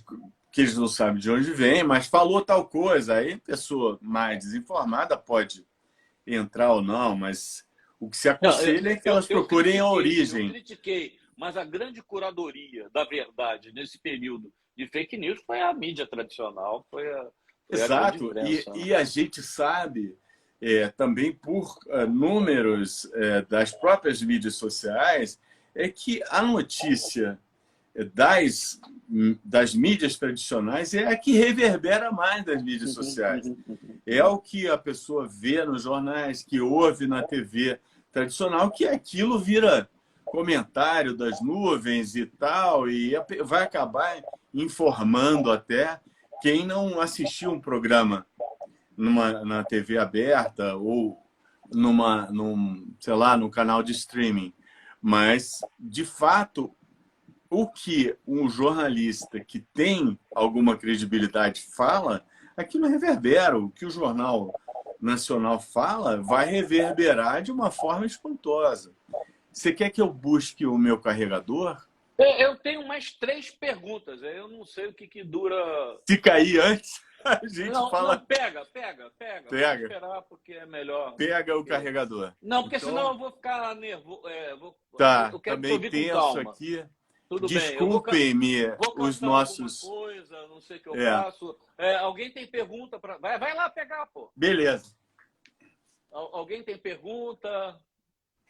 que eles não sabem de onde vem, mas falou tal coisa, aí a pessoa mais desinformada pode entrar ou não, mas o que se Não, aconselha é que elas procurem a eu origem. critiquei, mas a grande curadoria da verdade nesse período de fake news foi a mídia tradicional, foi a grande Exato, imprensa, né? e a gente sabe também por números das próprias mídias sociais é que a notícia das, das mídias tradicionais é a que reverbera mais das mídias Uhum, sociais. uhum, uhum, É uhum. o que a pessoa vê nos jornais, que ouve na TV tradicional, que aquilo vira comentário das nuvens e tal, e vai acabar informando até quem não assistiu um programa na TV aberta ou sei lá, num canal de streaming. Mas, de fato, o que um jornalista que tem alguma credibilidade fala, aquilo reverbera. O que o Jornal Nacional fala vai reverberar de uma forma espantosa. Você quer que eu busque o meu carregador? Eu tenho mais três perguntas. Eu não sei o que dura. Se cair antes, a gente Não, não, fala, pega. Pode pega, esperar, porque é melhor. pega o Porque... carregador. Não, porque senão Então, eu vou ficar nervoso. tá, Eu quero te também ouvir com tenso calma. aqui. Tudo bem. Desculpem-me Vou os cantar alguma nossos. coisa, não sei o que eu É, faço. Alguém tem pergunta para. Vai lá pegar, pô. beleza. Alguém tem pergunta?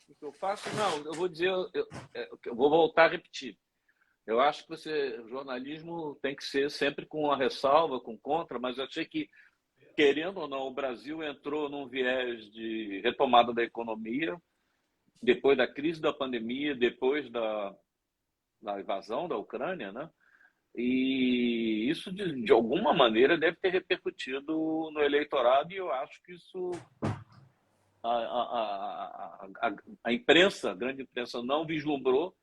O que eu faço? Não, eu vou dizer, eu vou voltar a repetir. Eu acho que o jornalismo tem que ser sempre com uma ressalva, com contra, mas eu achei que, querendo ou não, o Brasil entrou num viés de retomada da economia, depois da crise da pandemia, depois da invasão da Ucrânia, né? E isso, de alguma maneira, deve ter repercutido no eleitorado, e eu acho que isso a imprensa, a grande imprensa, não vislumbrou.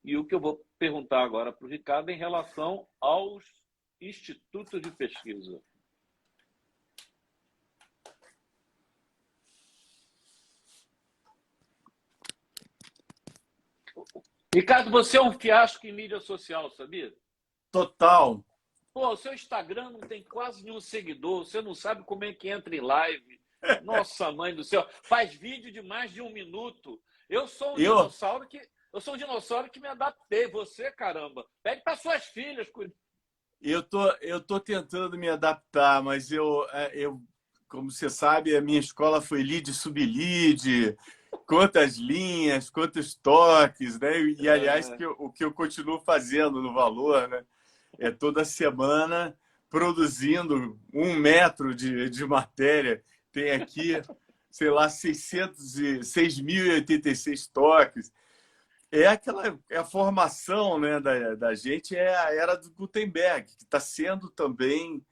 E o que eu vou perguntar agora para o Ricardo em relação aos institutos de pesquisa. Ricardo, você é um fiasco em mídia social, sabia? Total. Pô, o seu Instagram não tem quase nenhum seguidor, você não sabe como é que entra em live. Nossa, mãe do céu, faz vídeo de mais de 1 minuto. Eu sou um Eu, dinossauro que me adaptei. Você, caramba, pede para suas filhas. eu tô tentando me adaptar, mas como você sabe, a minha escola foi lead, sub-lead, quantas linhas, quantos toques, né? E aliás, o que eu continuo fazendo no Valor, né? É toda semana produzindo 1 metro de matéria. Tem aqui, sei lá, 6.086 toques. É a formação, né, da gente, é a era do Gutenberg, que está sendo também,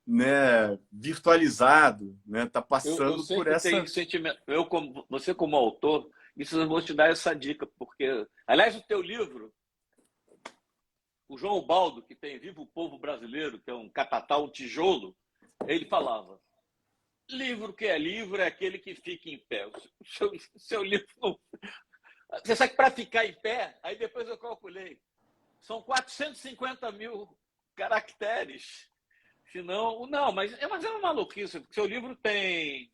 né, virtualizado, né? Está Eu passando por sempre tenho essa. sentimento. Você, como autor, isso eu vou te dar essa dica, porque, aliás, o teu livro, o João Baldo, que tem Viva o Povo Brasileiro, que é um catatal, um tijolo, ele falava: livro que é livro é aquele que fica em pé. Seu livro não. Você sabe que para ficar em pé, aí depois eu calculei, são 450 mil caracteres. Se não, não, mas é uma maluquice, porque seu livro tem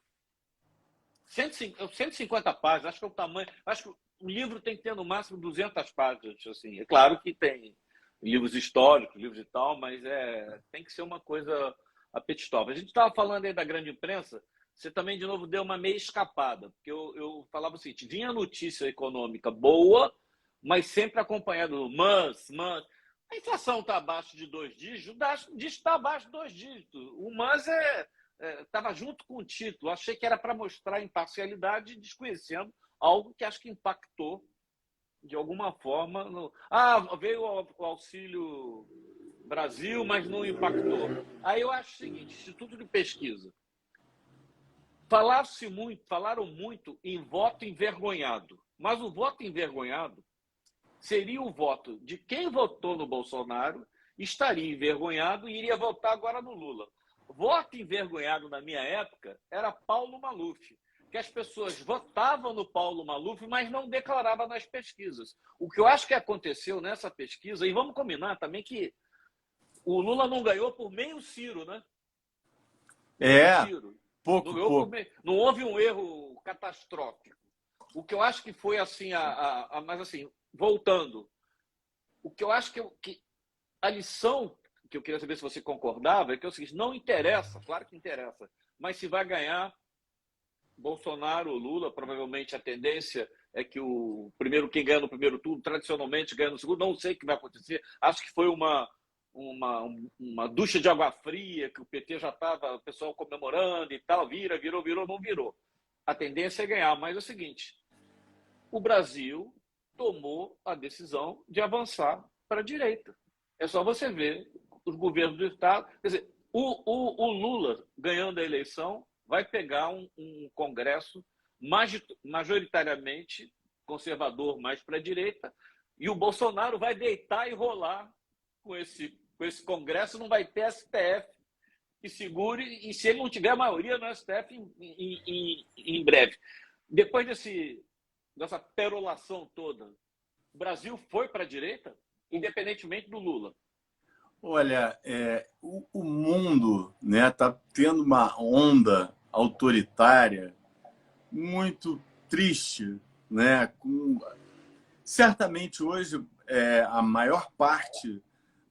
150 páginas, acho que é o tamanho. Acho que o livro tem que ter no máximo 200 páginas. Assim. É claro que tem livros históricos, livros e tal, mas tem que ser uma coisa apetitosa. A gente estava falando aí da grande imprensa, você também, de novo, deu uma meia escapada, porque eu falava o seguinte: vinha notícia econômica boa, mas sempre acompanhado do mas. A inflação está abaixo de 2 dígitos, o DAS diz que está abaixo de 2 dígitos. O mas estava junto com o título. Achei que era para mostrar imparcialidade, desconhecendo algo que acho que impactou de alguma forma. Veio o Auxílio Brasil, mas não impactou. Aí eu acho o seguinte: Instituto de Pesquisa. Falaram muito em voto envergonhado, mas o voto envergonhado seria o voto de quem votou no Bolsonaro, estaria envergonhado e iria votar agora no Lula. Voto envergonhado na minha época era Paulo Maluf, que as pessoas votavam no Paulo Maluf, mas não declaravam nas pesquisas. O que eu acho que aconteceu nessa pesquisa, e vamos combinar também que o Lula não ganhou por meio Ciro, né? É, Ciro. pouco. Não houve um erro catastrófico. O que eu acho que foi assim, mas assim, voltando, o que eu acho que a lição que eu queria saber se você concordava é que é o seguinte: não interessa, claro que interessa, mas se vai ganhar Bolsonaro ou Lula, provavelmente a tendência é que quem ganha no primeiro turno, tradicionalmente ganha no segundo, não sei o que vai acontecer, acho que foi uma ducha de água fria, que o PT já estava, o pessoal comemorando e tal, virou, não virou. A tendência é ganhar, mas é o seguinte: o Brasil tomou a decisão de avançar para a direita. É só você ver os governos do Estado. Quer dizer, o Lula, ganhando a eleição, vai pegar um Congresso majoritariamente conservador, mais para a direita, e o Bolsonaro vai deitar e rolar com esse Congresso, não vai ter STF que segure, e se ele não tiver maioria no STF em breve. Depois dessa perolação toda, o Brasil foi para a direita, independentemente do Lula. Olha, o mundo, né, tá tendo uma onda autoritária muito triste, né? Certamente hoje a maior parte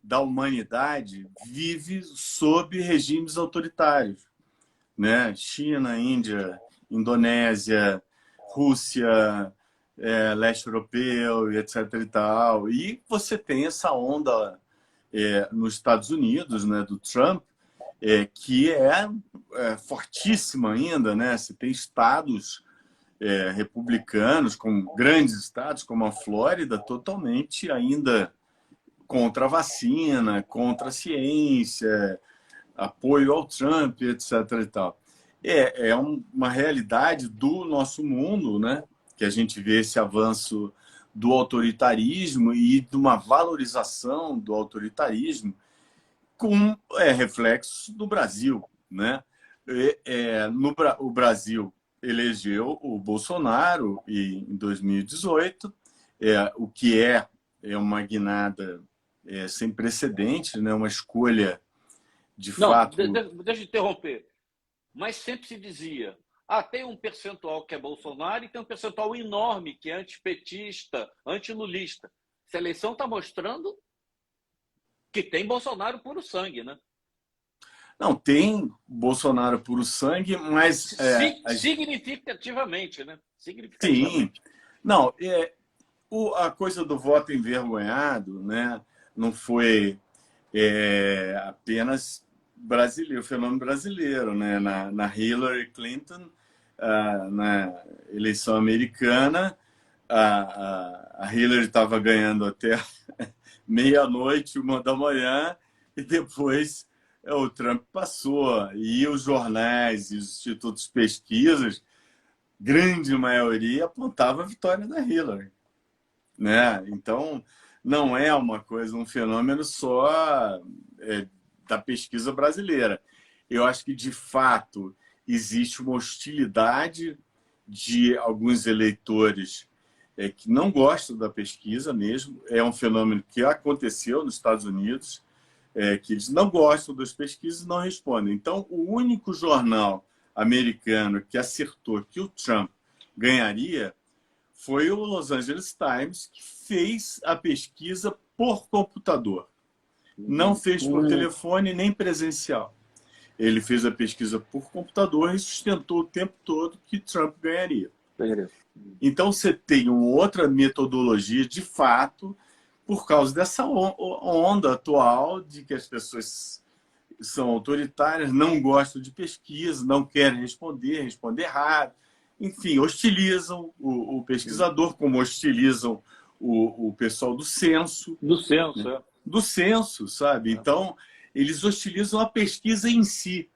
da humanidade vive sob regimes autoritários, né? China, Índia, Indonésia, Rússia, leste europeu, etc. e tal. E você tem essa onda nos Estados Unidos, né, do Trump, que é fortíssima ainda, né? Você tem estados republicanos, como grandes estados, como a Flórida, totalmente ainda contra a vacina, contra a ciência, apoio ao Trump, etc. e tal. Uma realidade do nosso mundo, né? Que a gente vê esse avanço do autoritarismo e de uma valorização do autoritarismo com reflexos do Brasil, né? O Brasil elegeu o Bolsonaro em 2018, o que é uma guinada sem precedentes, né? Uma escolha de fato. Deixa eu interromper. Mas sempre se dizia: tem um percentual que é Bolsonaro e tem um percentual enorme que é antipetista, antilulista. Essa eleição está mostrando que tem Bolsonaro puro sangue, né? Não, tem Bolsonaro puro sangue, mas... significativamente, né? Significativamente. Sim. Não, a coisa do voto envergonhado, né, não foi apenas brasileiro, fenômeno brasileiro, né? Na Hillary Clinton, na eleição americana, a Hillary estava ganhando até meia-noite, 1 da manhã, e depois o Trump passou. E os jornais e os institutos de pesquisas, grande maioria, apontava a vitória da Hillary, né? Então, não é uma coisa, um fenômeno só da pesquisa brasileira. Eu acho que, de fato, existe uma hostilidade de alguns eleitores que não gostam da pesquisa mesmo. É um fenômeno que aconteceu nos Estados Unidos. que eles não gostam das pesquisas e não respondem. Então, o único jornal americano que acertou que o Trump ganharia foi o Los Angeles Times, que fez a pesquisa por computador. Não fez por telefone nem presencial. Ele fez a pesquisa por computador e sustentou o tempo todo que Trump ganharia. Então, você tem uma outra metodologia, de fato, por causa dessa onda atual de que as pessoas são autoritárias, não gostam de pesquisa, não querem responder errado. Enfim, hostilizam o pesquisador, como hostilizam o pessoal do censo. Do censo, né? Do censo, sabe? Então, eles hostilizam a pesquisa em si,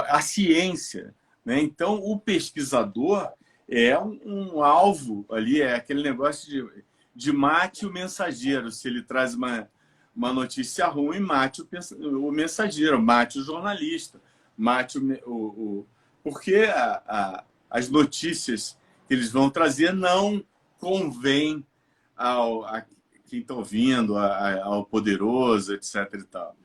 a ciência. Né? Então, o pesquisador é um alvo ali, é aquele negócio de mate o mensageiro. Se ele traz uma notícia ruim, mate o mensageiro, mate o jornalista, mate porque as notícias que eles vão trazer não convém a quem está ouvindo, ao poderoso, etc. E tal.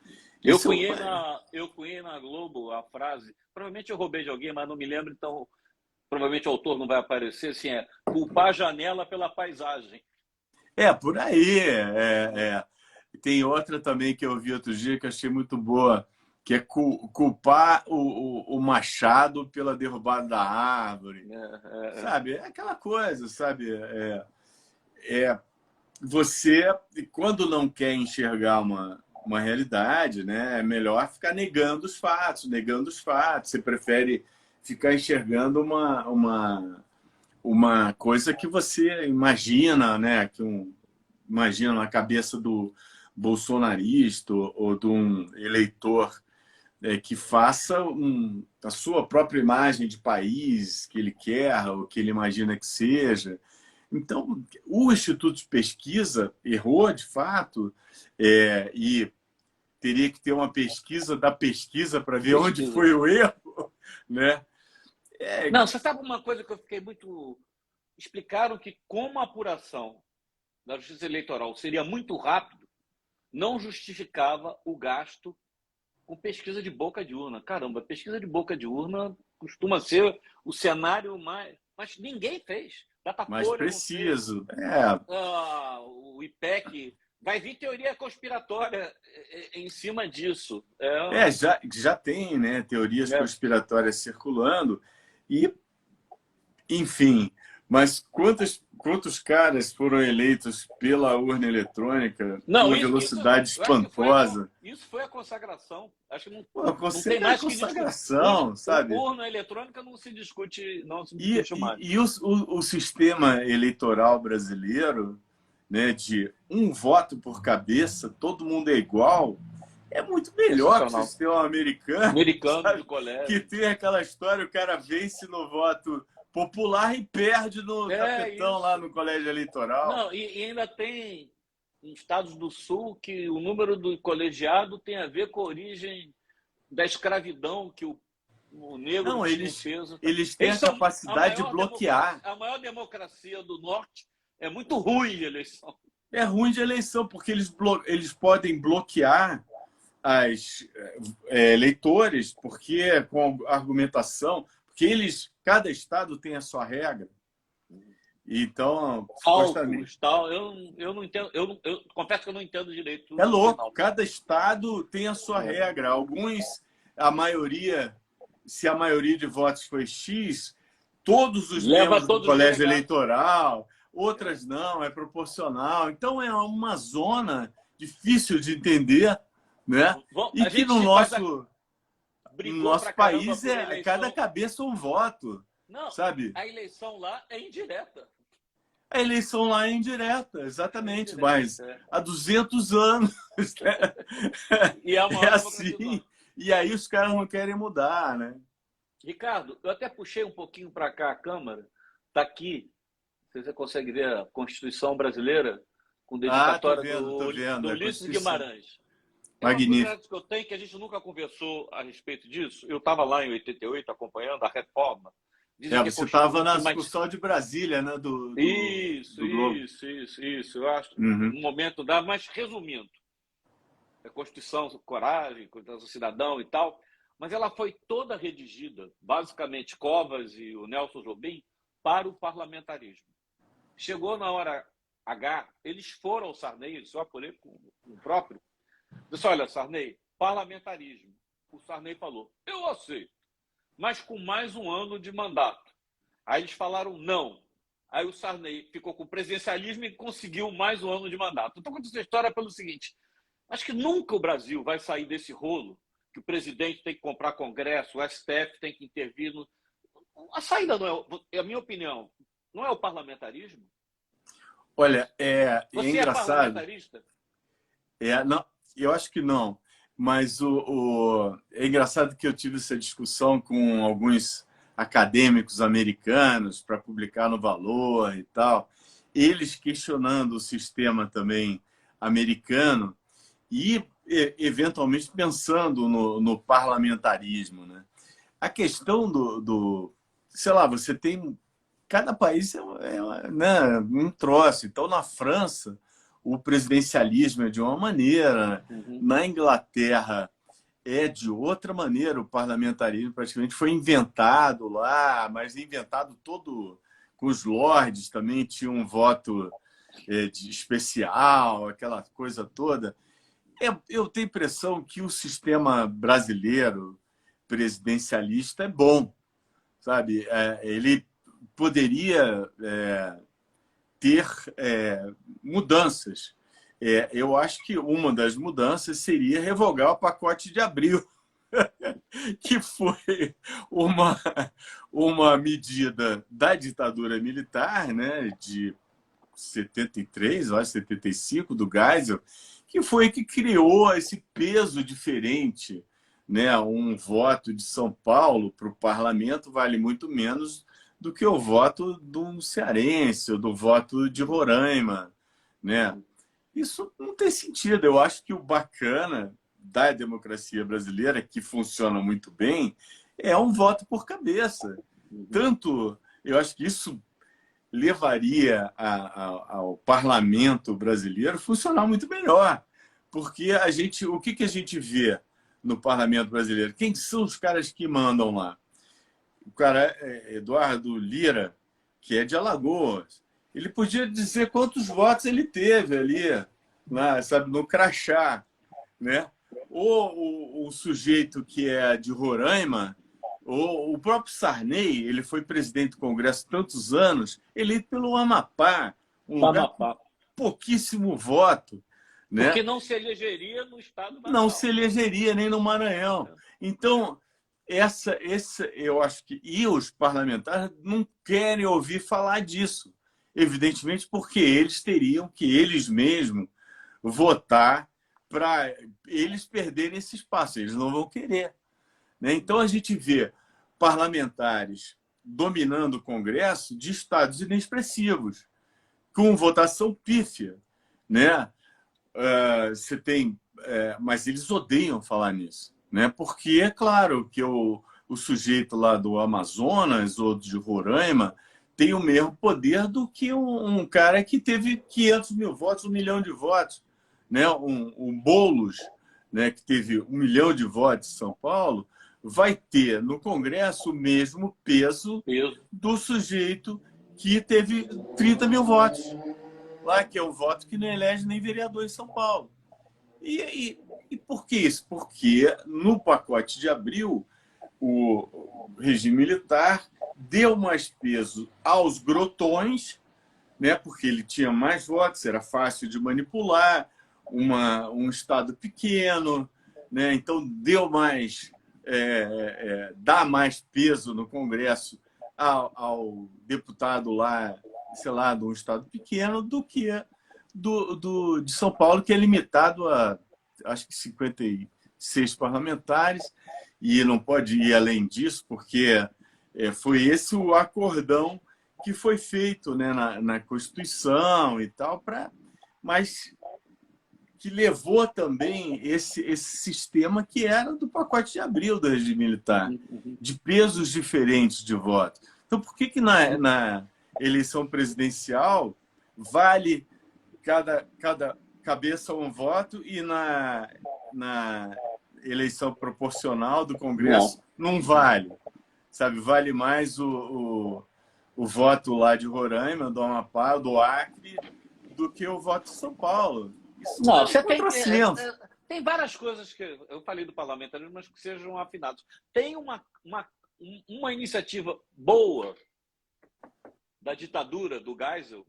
Eu cunhei na Globo a frase, provavelmente eu roubei de alguém, mas não me lembro, então provavelmente o autor não vai aparecer, assim, culpar a janela pela paisagem. Por aí. Tem outra também que eu vi outro dia que eu achei muito boa, que é culpar o machado pela derrubada da árvore. Sabe? É aquela coisa, sabe? Você, quando não quer enxergar uma realidade, né, é melhor ficar negando os fatos. Você prefere ficar enxergando uma coisa que você imagina, né, imagina na cabeça do bolsonarista ou de um eleitor que faça a sua própria imagem de país que ele quer ou que ele imagina que seja. Então, o Instituto de Pesquisa errou, de fato, e teria que ter uma pesquisa da pesquisa para ver onde foi o erro, né? Não, você sabe uma coisa que eu fiquei muito... Explicaram que como a apuração da Justiça Eleitoral seria muito rápido, não justificava o gasto com pesquisa de boca de urna. Caramba, pesquisa de boca de urna costuma ser o cenário mais... Mas ninguém fez. Mais preciso. O IPEC... Vai vir teoria conspiratória em cima disso. Já tem, né, teorias conspiratórias circulando. E, enfim, mas quantos caras foram eleitos pela urna eletrônica com uma velocidade espantosa? Isso foi a consagração. Acho que não tem mais consagração, sabe? Urna eletrônica não se discute, mais. E o sistema eleitoral brasileiro, né, de um voto por cabeça, todo mundo é igual, é muito melhor que o sistema americano de colégio. Que tem aquela história, o cara vence no voto popular e perde no tapetão lá no colégio eleitoral. Não, e ainda tem em estados do Sul que o número do colegiado tem a ver com a origem da escravidão que o negro não, tinha peso. Eles têm a capacidade de bloquear. A maior democracia do Norte é muito ruim de eleição. É ruim de eleição, porque eles podem bloquear as eleitores, porque com argumentação, porque cada estado tem a sua regra. Então, supostamente... eu não entendo, eu confesso que eu não entendo direito. É louco, cada estado tem a sua regra. Alguns, se a maioria de votos foi X, todos os membros do colégio eleitoral, outras não, é proporcional. Então, é uma zona difícil de entender, né? E que no nosso país cada cabeça um voto. Não, sabe? A eleição lá é indireta. A eleição lá é indireta, exatamente, mas há 200 anos e é assim. E aí os caras não querem mudar, né? Ricardo, eu até puxei um pouquinho para cá a câmera. Está aqui. Você consegue ver a Constituição brasileira com dedicatória do Ulisses Guimarães. Magnífico. É uma que eu tenho que a gente nunca conversou a respeito disso. Eu estava lá em 88 acompanhando a reforma. Você estava na discussão de Brasília, né? Isso. Eu acho. No momento da. Mas resumindo, a Constituição, Coragem, Constituição Cidadão e tal, mas ela foi toda redigida, basicamente Covas e o Nelson Jobim, para o parlamentarismo. Chegou na hora H, eles foram ao Sarney, eles só apurei com o próprio, disse, olha, Sarney, parlamentarismo. O Sarney falou, eu aceito, mas com mais um ano de mandato. Aí eles falaram não. Aí o Sarney ficou com o presidencialismo e conseguiu mais um ano de mandato. Estou contando essa história pelo seguinte, acho que nunca o Brasil vai sair desse rolo que o presidente tem que comprar Congresso, o STF tem que intervir. A saída não é a minha opinião, não é o parlamentarismo? Olha, é Você é engraçado. parlamentarista? Não, eu acho que não. Mas é engraçado que eu tive essa discussão com alguns acadêmicos americanos para publicar no Valor e tal, eles questionando o sistema também americano e, eventualmente, pensando no parlamentarismo, né? A questão sei lá, você tem... Cada país né, um troço. Então, na França, o presidencialismo é de uma maneira, na Inglaterra é de outra maneira, o parlamentarismo praticamente foi inventado lá, mas inventado todo com os lords também, tinha um voto especial, aquela coisa toda. Eu tenho a impressão que o sistema brasileiro presidencialista é bom, sabe? Ele poderia ter mudanças. Eu acho que uma das mudanças seria revogar o pacote de Abril, que foi uma medida da ditadura militar, né, de 73, acho 75, do Geisel, que foi que criou esse peso diferente, né? Um voto de São Paulo para o parlamento vale muito menos do que o voto do cearense ou do voto de Roraima, né? Isso não tem sentido. Eu acho que o bacana da democracia brasileira, que funciona muito bem, é um voto por cabeça. Tanto, eu acho que isso levaria ao parlamento brasileiro funcionar muito melhor. Porque o que a gente vê no parlamento brasileiro? Quem são os caras que mandam lá? O cara Eduardo Lira, que é de Alagoas. Ele podia dizer quantos votos ele teve ali, sabe, no crachá, né? Ou o sujeito que é de Roraima, ou o próprio Sarney, ele foi presidente do Congresso tantos anos, eleito pelo Amapá, um lugar com pouquíssimo voto, né? Porque não se elegeria no estado do Maranhão. Não se elegeria nem no Maranhão. Então, eu acho que... E os parlamentares não querem ouvir falar disso. Evidentemente, porque eles teriam que, eles mesmos, votar para eles perderem esse espaço. Eles não vão querer, né? Então, a gente vê parlamentares dominando o Congresso de estados inexpressivos, com votação pífia, né? Você tem... mas eles odeiam falar nisso, né? Porque é claro que o sujeito lá do Amazonas ou de Roraima tem o mesmo poder do que um cara que teve 500 mil votos, 1 milhão de votos, né? Um Boulos, né, que teve 1 milhão de votos em São Paulo, vai ter no Congresso o mesmo peso do sujeito que teve 30 mil votos, lá, que é o voto que não elege nem vereador em São Paulo. E por que isso? Porque no pacote de Abril, o regime militar deu mais peso aos grotões, né, porque ele tinha mais votos, era fácil de manipular, um estado pequeno, né, então deu mais, dá mais peso no Congresso ao deputado lá, sei lá, de um estado pequeno do que de São Paulo, que é limitado a, acho que 56 parlamentares, e não pode ir além disso, porque foi esse o acordão que foi feito, né, na Constituição e tal, mas que levou também esse sistema que era do pacote de Abril do regime militar, de pesos diferentes de voto. Então, por que na eleição presidencial vale cada cabeça um voto e na eleição proporcional do Congresso não vale. Sabe, vale mais o voto lá de Roraima, do Amapá, do Acre, do que o voto de São Paulo. Isso Não, é um você contrassenso. tem várias coisas que eu falei do parlamentarismo, mas que sejam afinados. Tem uma iniciativa boa da ditadura do Geisel,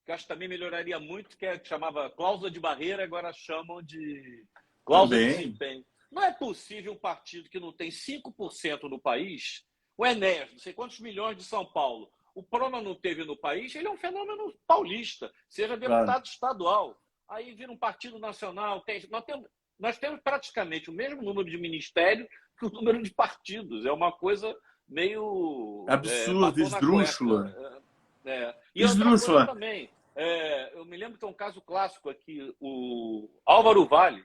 que acho que também melhoraria muito, que chamava cláusula de barreira, agora chamam de cláusula de desempenho. Não é possível um partido que não tem 5% no país, o Enéas, não sei quantos milhões de São Paulo, o Prona não teve no país, ele é um fenômeno paulista, seja deputado estadual. Aí vira um partido nacional. Nós temos praticamente o mesmo número de ministérios que o número de partidos. É uma coisa meio... absurdo, esdrúxula. E outra coisa também. Eu me lembro que é um caso clássico aqui, o Álvaro Vale.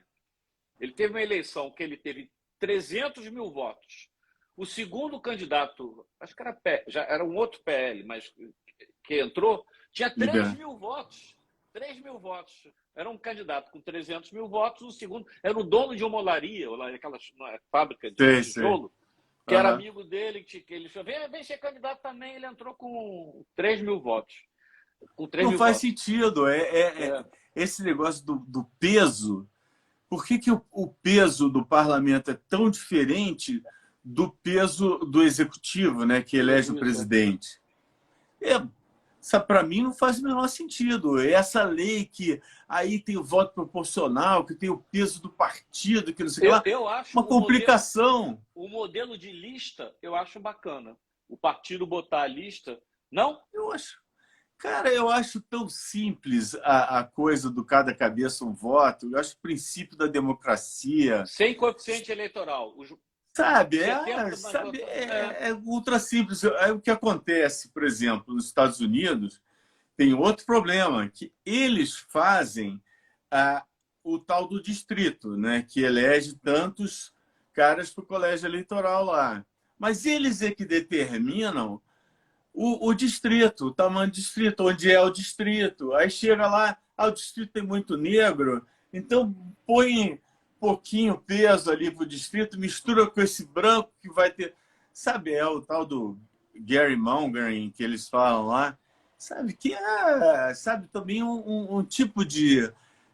Ele teve uma eleição que ele teve 300 mil votos. O segundo candidato, acho que já era um outro PL, mas que entrou, tinha 3 mil votos. 3 mil votos. Era um candidato com 300 mil votos, o segundo era o dono de uma olaria, aquela fábrica de tijolo, que era amigo dele, que ele falou, vem ser candidato também, ele entrou com 3 mil votos. Não faz sentido. Esse negócio do peso. Por que o peso do parlamento é tão diferente do peso do executivo, né, que elege o presidente? Para mim não faz o menor sentido. Essa lei que aí tem o voto proporcional, que tem o peso do partido, que não sei o que lá. Eu acho uma complicação. O modelo de lista eu acho bacana. O partido botar a lista, não? Eu acho tão simples a coisa do cada cabeça um voto. Eu acho o princípio da democracia. Sem coeficiente eleitoral. É ultra simples. O que acontece, por exemplo, nos Estados Unidos, tem outro problema, que eles fazem o tal do distrito, né, que elege tantos caras para o colégio eleitoral lá. Mas eles é que determinam o distrito, o tamanho do distrito, onde é o distrito. Aí chega lá, o distrito tem muito negro, então põe pouquinho peso ali para o distrito, mistura com esse branco que vai ter... Sabe, o tal do gerrymandering que eles falam lá, sabe, que também um tipo de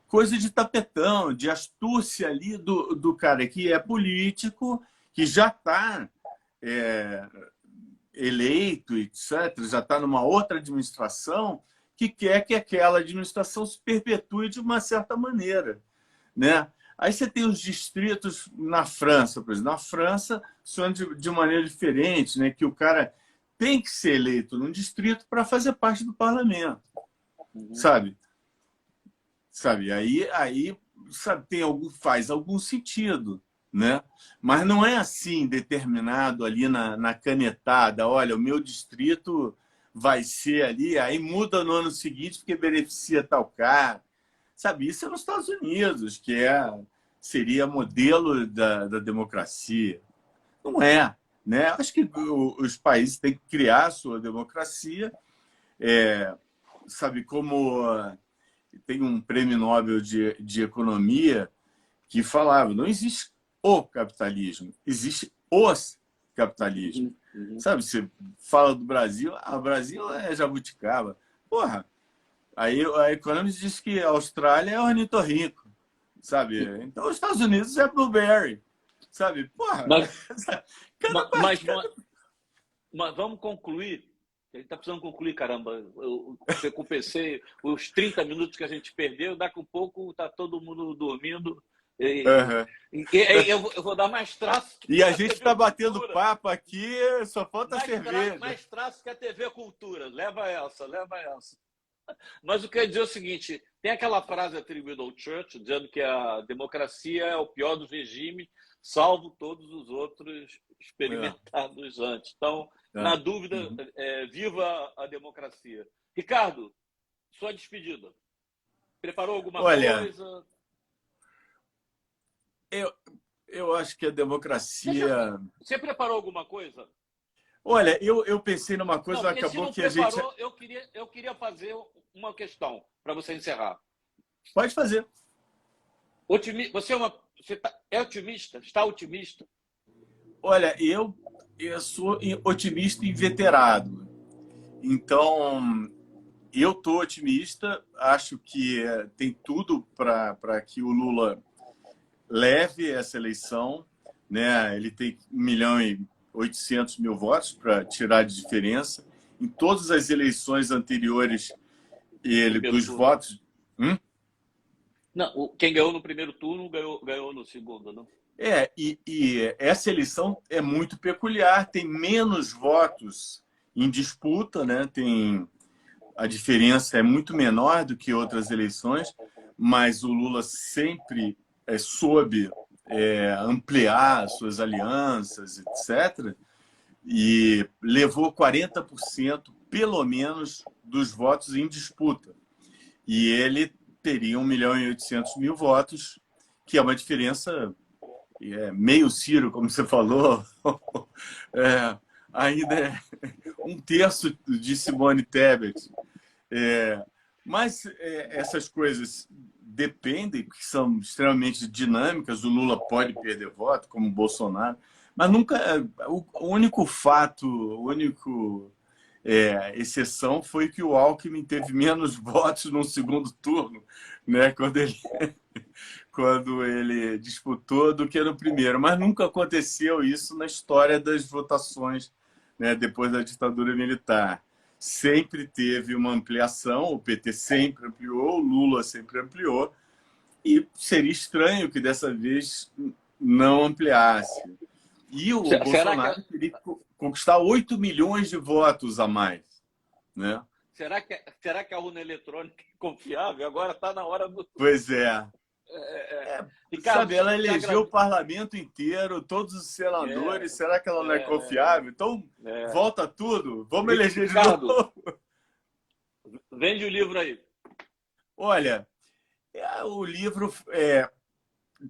coisa de tapetão, de astúcia ali do cara que é político, que já está eleito, etc., já está numa outra administração, que quer que aquela administração se perpetue de uma certa maneira, né? Aí você tem os distritos na França, por exemplo. Na França, são de maneira diferente, né? Que o cara tem que ser eleito num distrito para fazer parte do parlamento, sabe? Aí faz algum sentido, né? Mas não é assim determinado ali na canetada. Olha, o meu distrito vai ser ali, aí muda no ano seguinte porque beneficia tal cara. Sabe, isso é nos Estados Unidos, que seria modelo da democracia. Não é, né? Acho que os países têm que criar a sua democracia. Sabe, como tem um prêmio Nobel de Economia que falava, não existe o capitalismo, existe os capitalismos. Sabe, você fala do Brasil, o Brasil é jabuticaba. Porra, aí a Economist diz que a Austrália é ornitorrinco, sabe? Então os Estados Unidos é blueberry, sabe? Porra, mas vamos concluir. A gente está precisando concluir, caramba. Você compensei os 30 minutos que a gente perdeu, daqui a pouco está todo mundo dormindo. Eu vou dar mais traço. E a gente está batendo papo aqui, só falta cerveja. Mais traço que a TV Cultura. Leva essa. Mas o que eu ia dizer é o seguinte: tem aquela frase atribuída ao Churchill, dizendo que a democracia é o pior dos regimes, salvo todos os outros experimentados antes. Então, na dúvida, viva a democracia. Ricardo, sua despedida. Preparou alguma coisa? Eu acho que a democracia... Você preparou alguma coisa? Olha, eu pensei numa coisa, não, acabou que preparou, a gente... Eu queria fazer uma questão para você encerrar. Pode fazer. É otimista? Está otimista? Olha, eu sou otimista inveterado. Então, eu estou otimista. Acho que tem tudo para que o Lula leve essa eleição, né? Ele tem 1.800.000 votos para tirar de diferença. Em todas as eleições anteriores, ele Primeiro dos turno. votos. Hum? Não, quem ganhou no primeiro turno ganhou no segundo, não? E essa eleição é muito peculiar, tem menos votos em disputa, né? A diferença é muito menor do que outras eleições, mas o Lula sempre soube ampliar suas alianças, etc., e levou 40%, pelo menos, dos votos em disputa. E ele teria 1.800.000 votos, que é uma diferença meio Ciro, como você falou, ainda é um terço de Simone Tebet. Mas essas coisas dependem, porque são extremamente dinâmicas. O Lula pode perder voto, como o Bolsonaro, mas nunca. O único fato, o único exceção foi que o Alckmin teve menos votos no segundo turno, né, quando ele disputou, do que no primeiro. Mas nunca aconteceu isso na história das votações, né, depois da ditadura militar. Sempre teve uma ampliação, o PT sempre ampliou, o Lula sempre ampliou, e seria estranho que dessa vez não ampliasse. E o Será que, Bolsonaro teria que conquistar 8 milhões de votos a mais, né? será que a urna eletrônica é confiável? Agora está na hora do. Pois é. Ricardo, Sabe, ela te elegeu o parlamento inteiro, todos os senadores. Será que ela não é confiável? Então, volta tudo. Vamos eleger de Ricardo, novo. vende o livro aí. Olha, o livro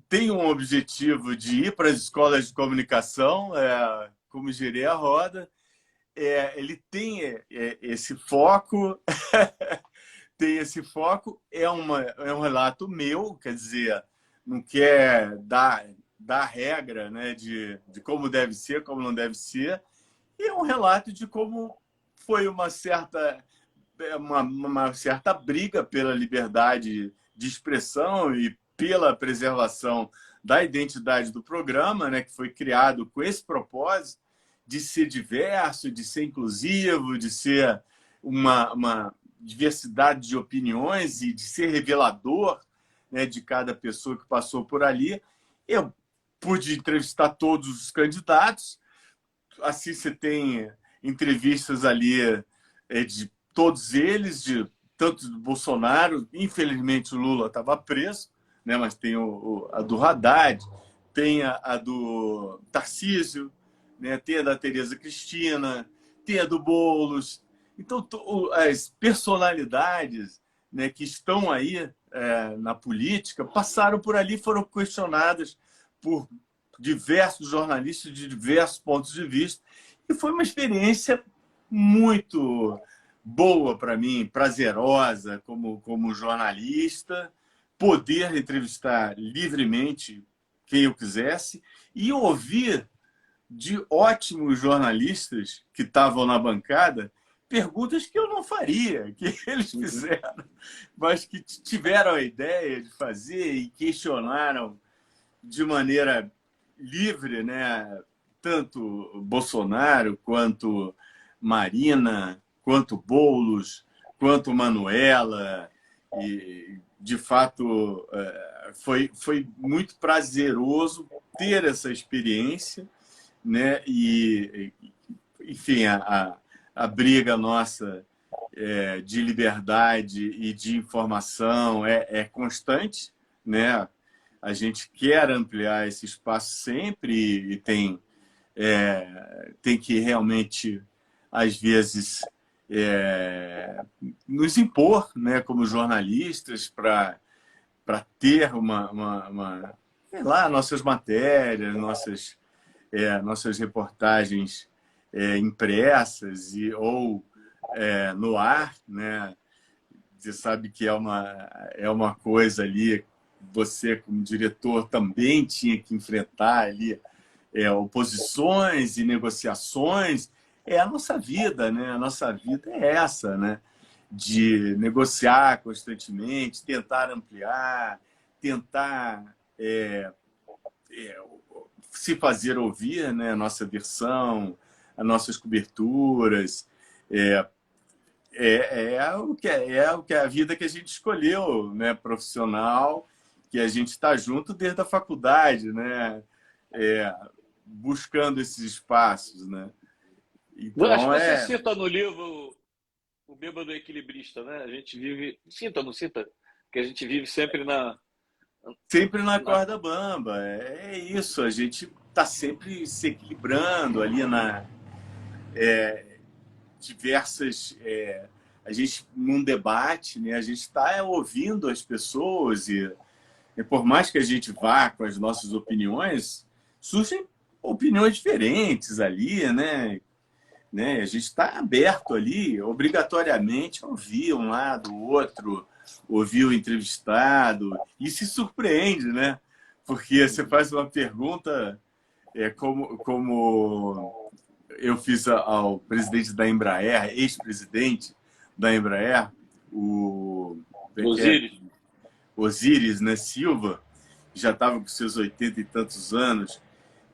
tem um objetivo de ir para as escolas de comunicação, como girei a roda. Ele tem esse foco, tem esse foco. É um relato meu, quer dizer, não quer dar regra, né, de como deve ser, como não deve ser. E é um relato de como foi uma certa briga pela liberdade de expressão e pela preservação da identidade do programa, né, que foi criado com esse propósito de ser diverso, de ser inclusivo, de ser uma diversidade de opiniões e de ser revelador, né, de cada pessoa que passou por ali. Eu pude entrevistar todos os candidatos. Assim, você tem entrevistas ali de todos eles, tanto do Bolsonaro. Infelizmente, o Lula estava preso, né? Mas tem a do Haddad, tem a do Tarcísio, né? Tem a da Tereza Cristina, tem a do Boulos. Então, as personalidades, né, que estão aí na política passaram por ali, foram questionadas por diversos jornalistas de diversos pontos de vista. E foi uma experiência muito boa para mim, prazerosa como jornalista, poder entrevistar livremente quem eu quisesse e ouvir de ótimos jornalistas que estavam na bancada perguntas que eu não faria, que eles fizeram, mas que tiveram a ideia de fazer e questionaram de maneira livre, né? Tanto Bolsonaro, quanto Marina, quanto Boulos, quanto Manuela. E, de fato, foi muito prazeroso ter essa experiência, né? E, enfim, a briga nossa de liberdade e de informação é constante, né? A gente quer ampliar esse espaço sempre e tem que realmente, às vezes, nos impor, né, como jornalistas, para ter sei lá, nossas matérias, nossas reportagens impressas ou no ar, né? Você sabe que é uma coisa ali você, como diretor, também tinha que enfrentar ali oposições e negociações. É a nossa vida, né? A nossa vida é essa, né? De negociar constantemente, tentar ampliar, tentar se fazer ouvir, né? A nossa versão, as nossas coberturas. O que é a vida que a gente escolheu, né? Profissional, que a gente está junto desde a faculdade, né? Buscando esses espaços, né? Acho Então, que você cita no livro O Bêbado Equilibrista, né? A gente vive... Cita, não cita? Que a gente vive sempre sempre na corda bamba. É isso, a gente está sempre se equilibrando ali na diversas... a gente, num debate, né, a gente está ouvindo as pessoas e por mais que a gente vá com as nossas opiniões, surgem opiniões diferentes ali, né? A gente está aberto ali, obrigatoriamente, a ouvir um lado, o outro, ouvir o entrevistado, e se surpreende, né? Porque você faz uma pergunta, como eu fiz ao presidente da Embraer, ex-presidente da Embraer, o Osíris. Osíris, né, Silva, já estava com seus 80 e tantos anos,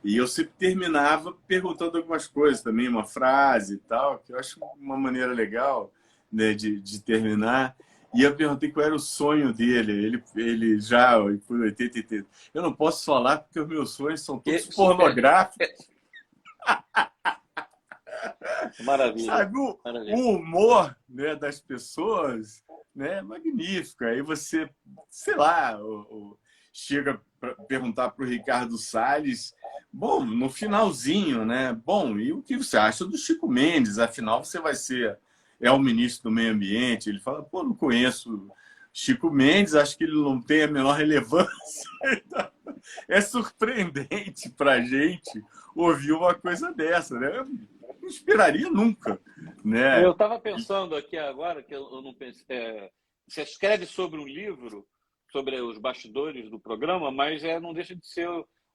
e eu sempre terminava perguntando algumas coisas também, uma frase e tal, que eu acho uma maneira legal, né, de terminar. E eu perguntei qual era o sonho dele. Ele já, por 80 e 80. Eu não posso falar porque os meus sonhos são todos pornográficos. Maravilha. Sabe, o humor, né, das pessoas, né, é magnífico. Aí você, sei lá, chega para perguntar para o Ricardo Salles, bom, no finalzinho, né? Bom, e o que você acha do Chico Mendes? Afinal, você vai ser o ministro do Meio Ambiente. Ele fala, pô, não conheço Chico Mendes, acho que ele não tem a menor relevância. É surpreendente para a gente ouvir uma coisa dessa, né? Eu não esperaria nunca, né? Eu estava pensando aqui agora, que eu não pensei... você escreve sobre um livro, sobre os bastidores do programa, mas não deixa de ser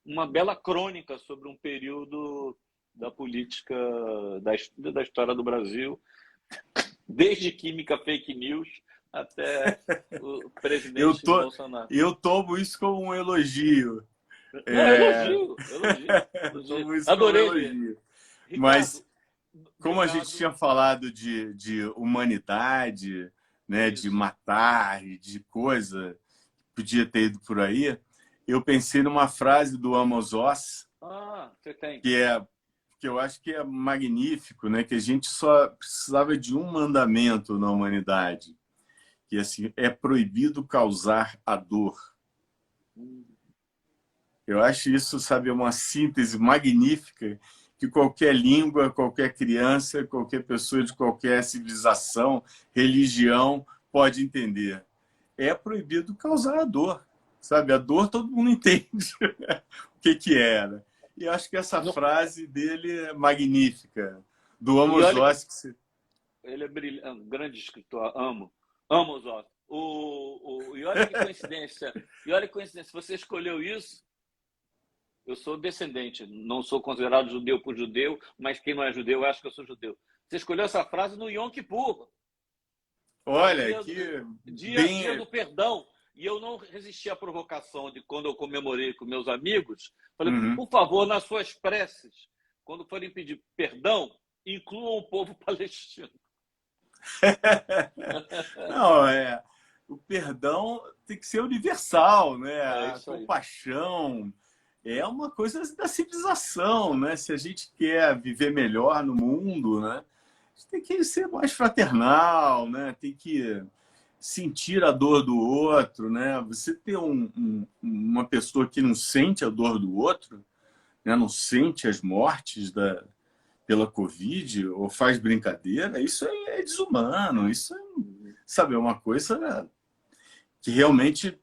uma bela crônica sobre um período da política, da história do Brasil, desde química fake news até o presidente Bolsonaro. Eu tomo isso como um elogio. Elogio. Adorei ler. Ricardo, mas, como a obrigado. gente tinha falado de humanidade, né, de matar e de coisa, podia ter ido por aí, eu pensei numa frase do Amos Oz, você tem. que eu acho que é magnífico, né? Que a gente só precisava de um mandamento na humanidade, que assim, é proibido causar a dor. Eu acho isso, sabe, uma síntese magnífica que qualquer língua, qualquer criança, qualquer pessoa de qualquer civilização, religião pode entender. É proibido causar a dor, sabe? A dor todo mundo entende o que era. E acho que essa frase dele é magnífica, do Amos Oz. Ele é brilhante, um grande escritor, amo Amos Oz. E olha que coincidência, você escolheu isso. Eu sou descendente, não sou considerado judeu por judeu, mas quem não é judeu, eu acho que eu sou judeu. Você escolheu essa frase no Yom Kippur. Olha, dia do perdão. E eu não resisti à provocação de quando eu comemorei com meus amigos. Falei, por favor, nas suas preces, quando forem pedir perdão, incluam o povo palestino. Não, o perdão tem que ser universal, né? A compaixão é uma coisa da civilização, né? Se a gente quer viver melhor no mundo, né? A gente tem que ser mais fraternal, né? Tem que sentir a dor do outro, né? Você ter uma pessoa que não sente a dor do outro, né? Não sente as mortes pela Covid ou faz brincadeira, isso é desumano, isso sabe, é uma coisa que realmente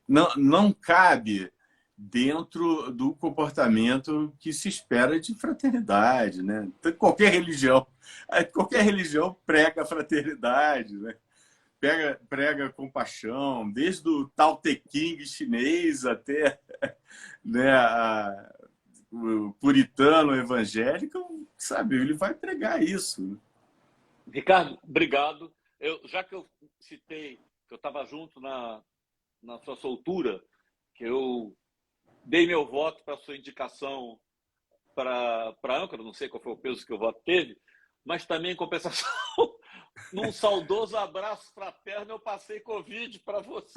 não cabe dentro do comportamento que se espera de fraternidade, né? Qualquer religião prega a fraternidade, né? prega compaixão, desde o Tao Te Ching chinês até, né, o puritano evangélico, sabe? Ele vai pregar isso. Ricardo, obrigado. Já que eu citei que eu estava junto na sua soltura, que eu dei meu voto para a sua indicação para âncora, não sei qual foi o peso que o voto teve, mas também, em compensação, num saudoso abraço fraterno, eu passei Covid para você.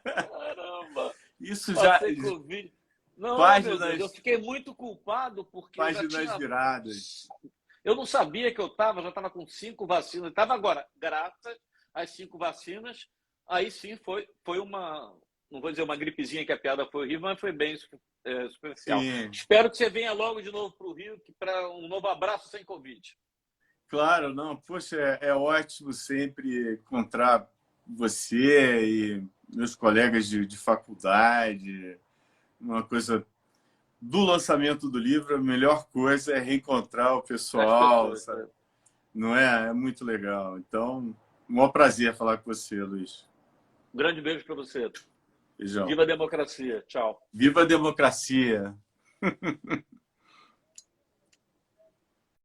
Caramba! Isso Passei Covid. Não, páginas, meu Deus, eu fiquei muito culpado porque páginas viradas. Eu não sabia que já estava com 5 vacinas. Estava agora, graças às 5 vacinas, aí sim foi uma, não vou dizer uma gripezinha, que a piada foi horrível, mas foi bem superficial. Sim. Espero que você venha logo de novo para o Rio, para um novo abraço sem Covid. Claro, não. Poxa, é ótimo sempre encontrar você e meus colegas de faculdade. Uma coisa do lançamento do livro, a melhor coisa é reencontrar o pessoal, sabe? Não é? É muito legal. Então, um maior prazer falar com você, Luiz. Um grande beijo para você. Beijão. Viva a democracia. Tchau. Viva a democracia!